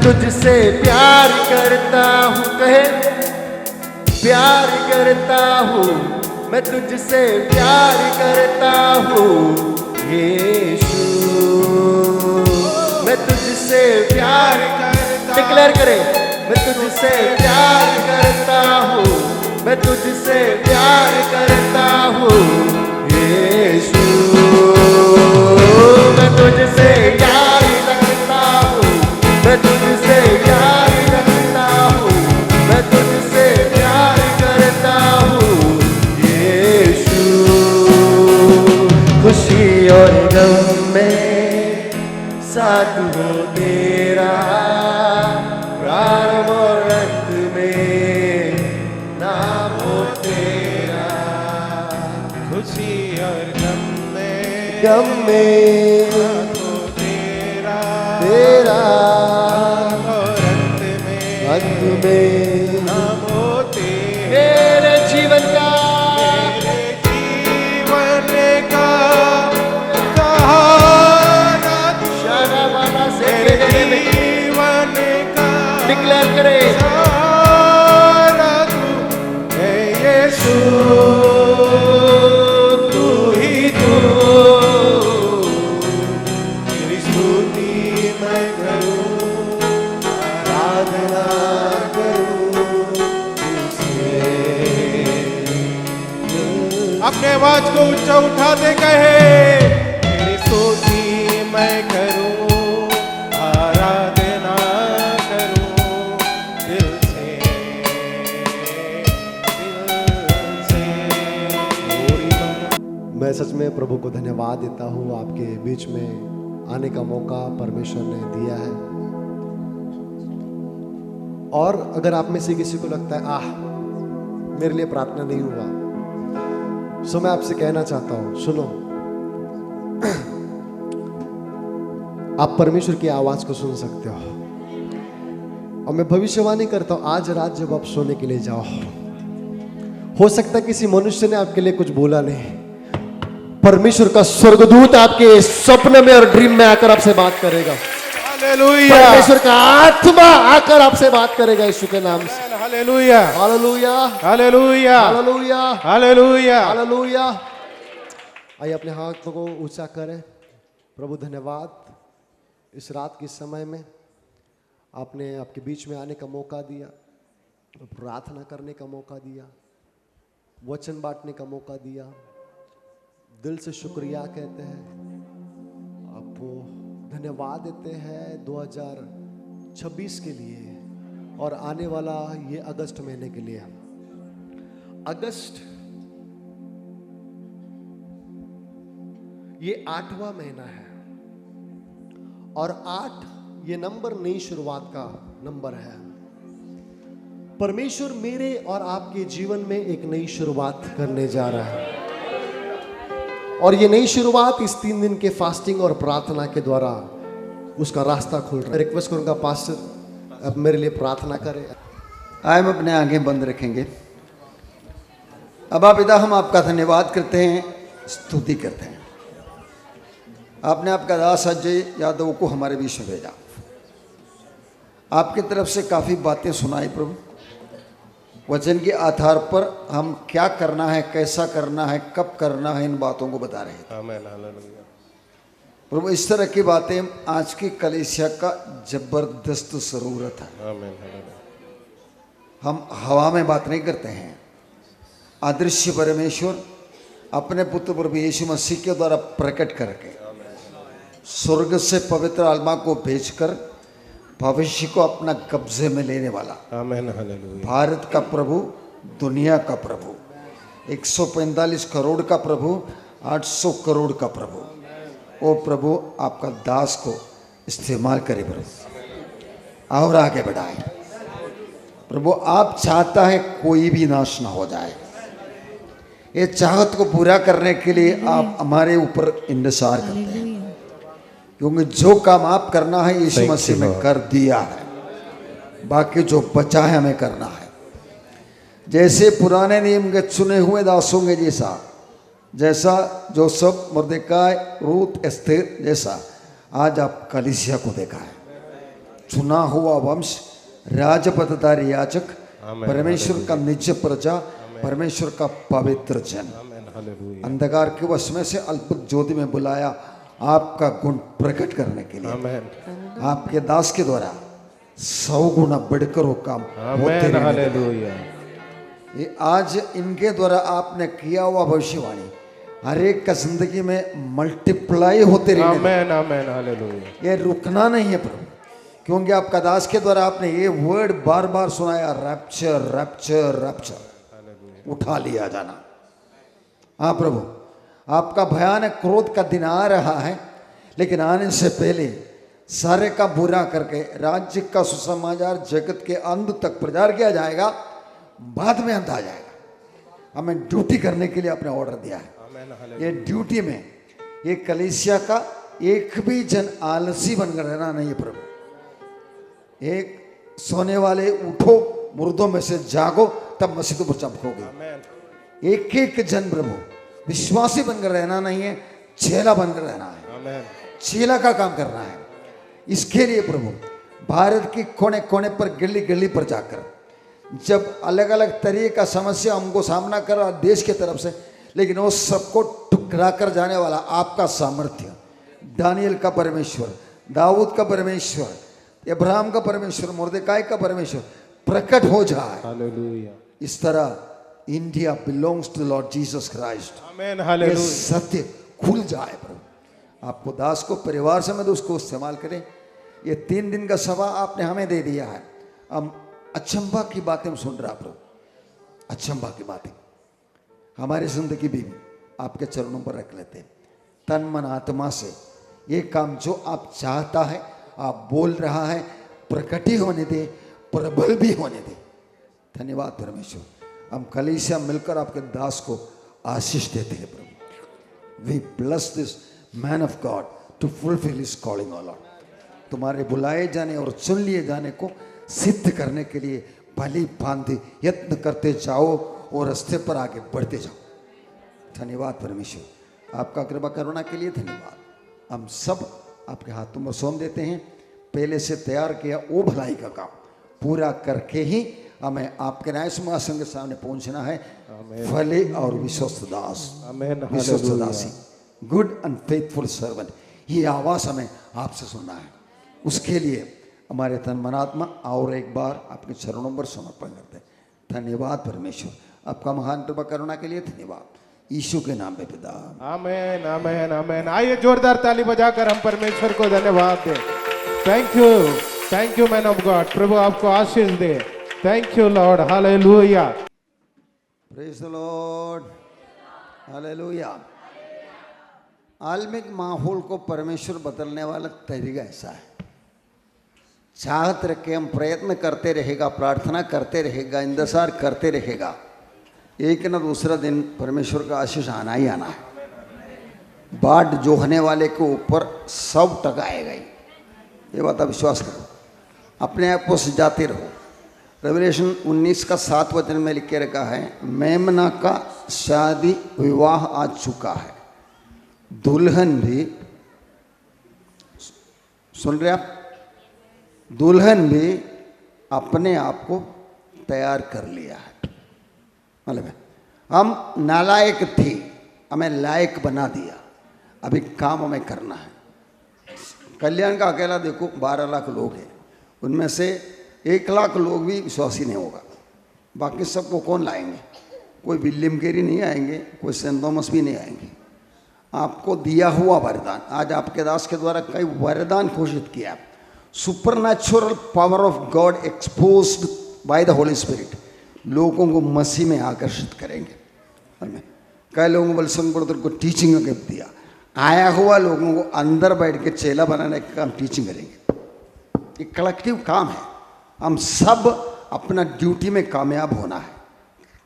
तुझसे प्यार करता हूँ, कहे प्यार करता हूँ, मैं तुझसे प्यार करता हूँ यीशु, मैं तुझसे प्यार करता, डिक्लेयर करें, मैं तुझसे प्यार करता हूँ, मैं तुझसे प्यार करता हूँ यीशु, मैं तुझसे प्यार करता हूँ, मैं तुझसे प्यार करता हूँ, मैं तुझसे प्यार करता हूँ यीशु, खुशी और गम में साथ हो तेरा, प्रारंभ और अंत में नाम हो तेरा, खुशी और गम में साथ हो तेरा, और अंत में नाम हो तेरा, मेरे जीवन का, मेरे जीवन का सहारा तू, शराबाला से मेरे जीवन का डिक्लेयर करे, सहारा तू है यीशु, तू ही तू, तेरी स्तुति मैं करूं, आराधना करूं तुझसे। अपने आवाज को ऊंचा उठाते कहे, तेरी स्तुति मैं करूं, आराधना करूं दिल से, मैं सच में प्रभु को धन्यवाद देता हूँ, आपके बीच में आने का मौका परमेश्वर ने दिया है। और अगर आप में से किसी को लगता है मेरे लिए प्रार्थना नहीं हुआ, सो मैं आपसे कहना चाहता हूं, सुनो, आप परमेश्वर की आवाज को सुन सकते हो। और मैं भविष्यवाणी करता हूं, आज रात जब आप सोने के लिए जाओ, हो सकता है किसी मनुष्य ने आपके लिए कुछ बोला नहीं, परमेश्वर का स्वर्गदूत आपके स्वप्न में और ड्रीम में आकर आपसे बात करेगा। हालेलुया, परमेश्वर का आत्मा आकर आपसे बात करेगा यीशु के नाम से। Hallelujah, hallelujah, hallelujah, hallelujah, hallelujah, hallelujah. आइए अपने हाथों को ऊंचा करें। प्रभु धन्यवाद, इस रात के समय में आपने आपके बीच में आने का मौका दिया, प्रार्थना करने का मौका दिया, वचन बांटने का मौका दिया। दिल से शुक्रिया कहते हैं, आपको धन्यवाद देते हैं 2026 के लिए और आने वाला ये अगस्त महीने के लिए। अगस्त ये 8वां महीना है और 8 ये नंबर नई शुरुआत का नंबर है। परमेश्वर मेरे और आपके जीवन में एक नई शुरुआत करने जा रहा है और ये नई शुरुआत इस 3 दिन के फास्टिंग और प्रार्थना के द्वारा उसका रास्ता खुल रहा है। रिक्वेस्ट करूंगा पास्टर अब मेरे लिए प्रार्थना करें। आए हम अपने आंखें बंद रखेंगे। अबा पिता, हम आपका धन्यवाद करते हैं, स्तुति करते हैं। आपने आपका दास अजय यादव को हमारे बीच में भेजा, आपकी तरफ से काफ़ी बातें सुनाई प्रभु। वचन के आधार पर हम क्या करना है, कैसा करना है, कब करना है, इन बातों को बता रहे थे। आमीन, हालेलुया। प्रभु इस तरह की बातें आज की कलीसिया का जबरदस्त ज़रूरत है। आमीन, हालेलुया। हम हवा में बात नहीं करते हैं। अदृश्य परमेश्वर अपने पुत्र प्रभु यीशु मसीह के द्वारा प्रकट करके स्वर्ग से पवित्र आत्मा को भेजकर भविष्य को अपना कब्जे में लेने वाला, आमीन, हालेलुया। भारत का प्रभु, दुनिया का प्रभु, 145 करोड़ का प्रभु, 800 करोड़ का प्रभु, ओ प्रभु आपका दास को इस्तेमाल करे प्रभु और आगे बढ़ाए प्रभु। आप चाहता है कोई भी नाश ना हो जाए। ये चाहत को पूरा करने के लिए आप हमारे ऊपर इंतजार करते हैं, क्योंकि जो काम आप करना है यीशु मसीह में कर दिया है, बाकी जो बचा है हमें करना है। जैसे पुराने नियम के चुने हुए दासों के जैसा जोसेफ, मुर्देकाय, रूत, एस्तेर जैसा आज आप कलीसिया को देखा है। चुना हुआ वंश, राजपदधारी याजक, आमेन, परमेश्वर का निज प्रजा, परमेश्वर का पवित्र जन। आमेन, हालेलुया, अंधकार के वश में से अद्भुत ज्योति में बुलाया आपका गुण प्रकट करने के लिए। आमेन, आपके दास के द्वारा 100 गुना बढ़कर वो काम होते आमेन, रहने दें। हालेलुया, ये आज इनके द्वारा आपने किया हुआ भविष्यवाणी हर एक का जिंदगी में मल्टीप्लाई होते रहने दें। आमेन, आमेन, हालेलुया, ये रुकना नहीं है प्रभु, क्योंकि आपका दास के द्वारा आपने ये वर्ड बार बार सुनाया, रैप्चर रैप्चर रैप्चर, उठा लिया जाना। हाँ प्रभु, आपका भयानक क्रोध का दिन आ रहा है, लेकिन आने से पहले सारे का बुरा करके राज्य का सुसमाचार जगत के अंत तक प्रचार किया जाएगा, बाद में अंत आ जाएगा। हमें ड्यूटी करने के लिए आपने ऑर्डर दिया है। आमेन, हालेलुया, ये ड्यूटी में ये कलीसिया का एक भी जन आलसी बनकर रहना नहीं है प्रभु। एक सोने वाले उठो, मुर्दों में से जागो, तब मसीह पर चमकोगे। आमेन, एक एक जन प्रभु विश्वासी बनकर रहना नहीं है, चेला बनकर रहना है। आमेन, चेला का काम करना है। इसके लिए प्रभु भारत के कोने कोने पर, गली गली पर जाकर, जब अलग अलग तरीके का समस्या हमको सामना कर रहा देश के तरफ से, लेकिन वो सबको टुकरा कर जाने वाला आपका सामर्थ्य, दानियल का परमेश्वर, दाऊद का परमेश्वर, अब्राहम का परमेश्वर, मुर्दकाई का परमेश्वर प्रकट हो जाए। हालेलुया, इस तरह India belongs to Lord Jesus Christ, आमेन, ये हालेलुया, सत्य खुल जाए प्रभु। आपको दास को परिवार समेत उसको इस्तेमाल करें। ये 3 दिन का सभा आपने हमें दे दिया है। हम अचंभा की बातें हम सुन रहा प्रभु, अचंभा की बातें हमारी जिंदगी भी आपके चरणों पर रख लेते हैं। तन मन आत्मा से ये काम जो आप चाहता है, आप बोल रहा है, प्रकट ही होने दे, प्रबल भी होने दे। धन्यवाद परमेश्वर। हम कलीसिया मिलकर आपके दास को आशीष देते हैं प्रभु। We bless this man of God to fulfil his calling all Lord. तुम्हारे बुलाए जाने और चुन लिए जाने को सिद्ध करने के लिए भली भांति यत्न करते जाओ और रास्ते पर आगे बढ़ते जाओ। धन्यवाद परमेश्वर, आपका कृपा करुणा के लिए धन्यवाद। हम सब आपके हाथों में सौंप देते हैं। पहले से तैयार किया वो भलाई का काम पूरा करके ही हमें आपके न्याय सिंहासन के सामने पहुंचना है। भले और विश्वस्त दास, आमेन, विश्वस्त हालेलुया, दासी, गुड एंड फेथफुल सर्वेंट, ये आवाज हमें आपसे सुनना है। उसके लिए हमारे तन मन आत्मा और एक बार आपके चरणों पर समर्पण करते हैं। धन्यवाद परमेश्वर, आपका महान कृपा करुणा के लिए धन्यवाद। यीशु के नाम पे पिता, आमेन, आमेन, आमेन। आइए जोरदार ताली बजाकर हम परमेश्वर को धन्यवाद दें। Thank you man of God. प्रभु आपको आशीष दे। थैंक यू लॉर्ड, हालेलुया। प्रेज द लॉर्ड, हालेलुया। आत्मिक माहौल को परमेश्वर बदलने वाला तरीका ऐसा है, चाहत रखे हम प्रयत्न करते रहेगा, प्रार्थना करते रहेगा, इंतजार करते रहेगा, एक न दूसरा दिन परमेश्वर का आशीष आना ही आना है। बाट जोहने वाले के ऊपर 100% आएगा ही, ये बात आप विश्वास करो। अपने आप को सजाते रहो। रेवलेशन 19 का 7 वचन में लिख के रखा है, मेमना का शादी विवाह आ चुका है, दुल्हन भी, सुन रहे आप, दुल्हन भी अपने आप को तैयार कर लिया है। मतलब हम नालायक थे, हमें लायक बना दिया, अभी काम हमें करना है। कल्याण का अकेला देखो 12 लाख लोग हैं, उनमें से 1 लाख लोग भी विश्वासी नहीं होगा, बाकी सबको कौन लाएंगे? कोई विलियम केरी नहीं आएंगे, कोई सेंट थॉमस भी नहीं आएंगे। आपको दिया हुआ वरदान, आज आपके दास के द्वारा कई वरदान घोषित किया, supernatural power of God exposed by the Holi spirit, लोगों को मसीह में आकर्षित करेंगे। कई लोगों को बलसंग ब्रदर को टीचिंग का गिफ्ट दिया, आया हुआ लोगों को अंदर बैठ के चेला बनाने का काम टीचिंग करेंगे। ये कलेक्टिव काम है, हम सब अपना ड्यूटी में कामयाब होना है,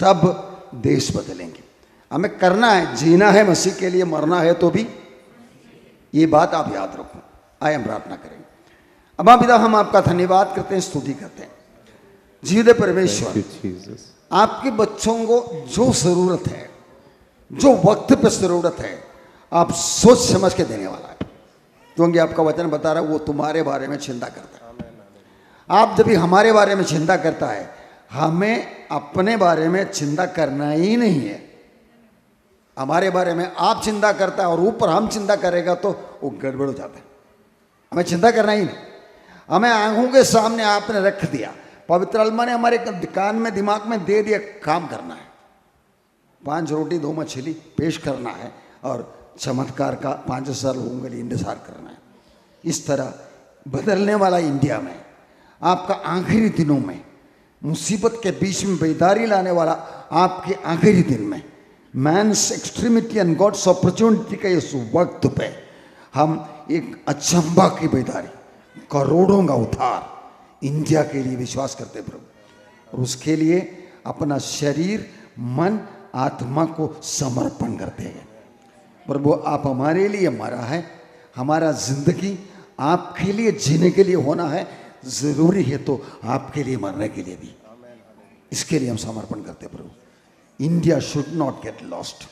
तब देश बदलेंगे। हमें करना है, जीना है मसीह के लिए, मरना है तो भी। ये बात आप याद रखो। आइए हम प्रार्थना करेंगे। अब पिता, हम आपका धन्यवाद करते हैं, स्तुति करते हैं। जीवित परमेश्वर, आपके बच्चों को जो जरूरत है, जो वक्त पे जरूरत है, आप सोच समझ के देने वाला है, क्योंकि आपका वचन बता रहा है वो तुम्हारे बारे में चिंता करता है। आप जब भी हमारे बारे में चिंता करता है, हमें अपने बारे में चिंता करना ही नहीं है। हमारे बारे में आप चिंता करता है और ऊपर हम चिंता करेगा तो वो गड़बड़ हो जाता है। हमें चिंता करना ही नहीं, हमें आंखों के सामने आपने रख दिया, पवित्र आत्मा ने हमारे कान में दिमाग में दे दिया, काम करना है, 5 रोटी 2 मछली पेश करना है और चमत्कार का 5000 लोगों के लिए इंतजार करना है। इस तरह बदलने वाला इंडिया में, आपका आखिरी दिनों में, मुसीबत के बीच में बेदारी लाने वाला आपके आखिरी दिन में, man's extremity and God's opportunity के इस वक्त पे हम एक अचंभा की बेदारी, करोड़ों का उद्धार इंडिया के लिए विश्वास करते हैं प्रभु, और उसके लिए अपना शरीर मन आत्मा को समर्पण करते हैं। प्रभु आप हमारे लिए मरा है, हमारा जिंदगी आपके लिए जीने के लिए होना है, जरूरी है तो आपके लिए मरने के लिए भी, इसके लिए हम समर्पण करते हैं प्रभु। India should not get lost.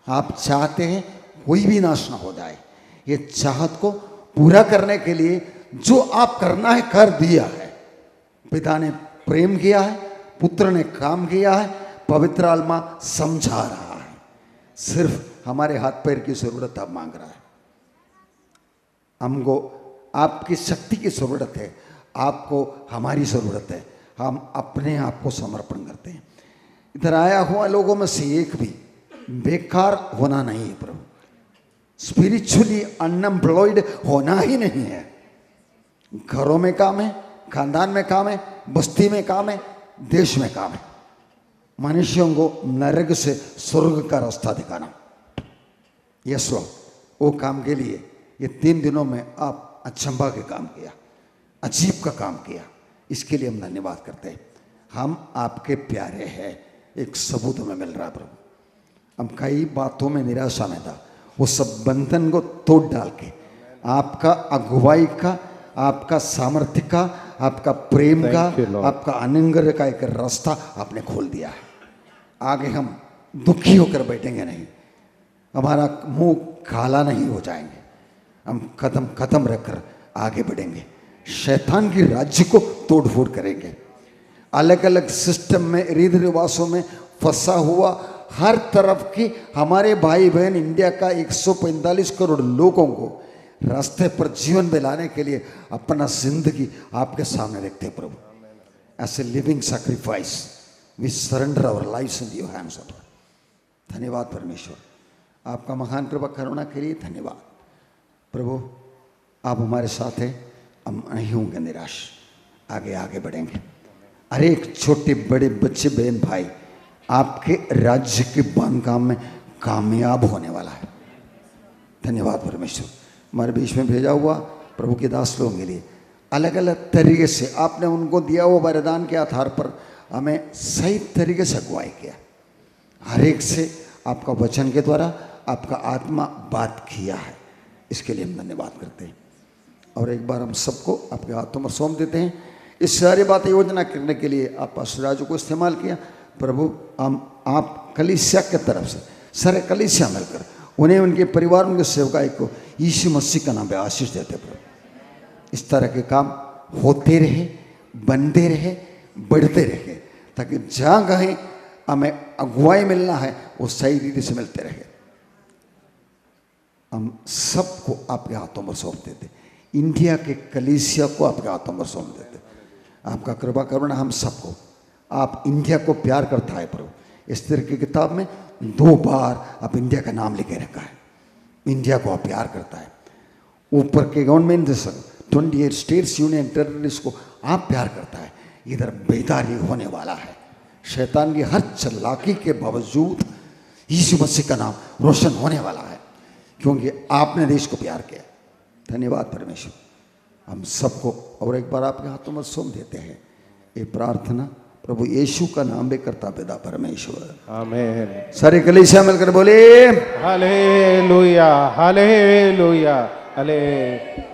आप चाहते हैं कोई भी नाश ना हो जाए, ये चाहत को पूरा करने के लिए जो आप करना है कर दिया है। पिता ने प्रेम किया है, पुत्र ने काम किया है, पवित्र आत्मा समझा रहा है, सिर्फ हमारे हाथ पैर की जरूरत अब मांग रहा है। हमको आपकी शक्ति की जरूरत है, आपको हमारी जरूरत है, हम अपने आप को समर्पण करते हैं। इधर आया हुआ लोगों में से एक भी बेकार होना नहीं है प्रभु, स्पिरिचुअली अनएम्प्लॉयड होना ही नहीं है। घरों में काम है, खानदान में काम है, बस्ती में काम है, देश में काम है, मनुष्यों को नरक से स्वर्ग का रास्ता दिखाना। यस लॉर्ड, वो काम के लिए ये 3 दिनों में आप अचंभा के काम किया, अजीब का काम किया, इसके लिए हम धन्यवाद करते हैं। हम आपके प्यारे हैं, एक सबूत हमें मिल रहा है प्रभु। हम कई बातों में निराशा में था, वो सब बंधन को तोड़ डाल के आपका अगुवाई का, आपका सामर्थ्य का, आपका प्रेम का, आपका अनुग्रह का एक रास्ता आपने खोल दिया है। आगे हम दुखी होकर बैठेंगे नहीं, हमारा मुंह काला नहीं हो जाएंगे, हम कदम कदम रखकर आगे बढ़ेंगे, शैतान की राज्य को तोड़ फोड़ करेंगे। अलग अलग सिस्टम में, रीति रिवाजों में फंसा हुआ हर तरफ की हमारे भाई बहन इंडिया का 145 करोड़ लोगों को रास्ते पर जीवन में लाने के लिए अपना जिंदगी आपके सामने रखते हैं प्रभु। As a living sacrifice we surrender our lives in your hands. धन्यवाद परमेश्वर, आपका महान कृपा करुणा के लिए धन्यवाद प्रभु। आप हमारे साथ हैं, हम नहीं होंगे निराश, आगे आगे बढ़ेंगे। हर एक छोटे बड़े बच्चे बहन भाई आपके राज्य के बांधकाम में कामयाब होने वाला है। धन्यवाद परमेश्वर, हमारे बीच में भेजा हुआ प्रभु के दास लोगों के लिए अलग अलग तरीके से आपने उनको दिया हुआ वरदान के आधार पर हमें सही तरीके से अगुवाई किया। हर एक से आपका वचन के द्वारा आपका आत्मा बात किया है, इसके लिए हम धन्यवाद करते हैं। और एक बार हम सबको आपके हाथों में सौंप देते हैं। इस सारी बातें योजना करने के लिए आप पास्टर को इस्तेमाल किया प्रभु। हम आप कलीसिया की तरफ से सारे कलीसिया मिलकर उन्हें, उनके परिवार, उनके सेवकाई को यीशु मसीह का नाम पे आशीष देते प्रभु। इस तरह के काम होते रहे, बनते रहे, बढ़ते रहे, ताकि जहाँ कहीं हमें अगुवाई मिलना है वो सही रीति से मिलते रहे। हम सबको आपके हाथों में सौंप देते, इंडिया के कलीसिया को आपके हाथों में सौंप देते। आपका कृपा करुणा हम सबको, आप इंडिया को प्यार करता है प्रभु। इस तरह की किताब में 2 बार आप इंडिया का नाम लिखे रखा है। इंडिया को आप प्यार करता है। ऊपर के गवर्नमेंट 28 स्टेट्स यूनियन टेरिटरीज को आप प्यार करता है। इधर बेदारी होने वाला है, शैतान की हर चालाकी के बावजूद यीशु मसीह का नाम रोशन होने वाला है, क्योंकि आपने देश को प्यार किया। धन्यवाद परमेश्वर, हम सबको और एक बार आपके हाथों में सौंप देते हैं। ये प्रार्थना प्रभु यीशु का नाम में करता पिता परमेश्वर, आमीन। सारे कलीसिया मिलकर बोले हालेलुया, हालेलुया, हालेलुया।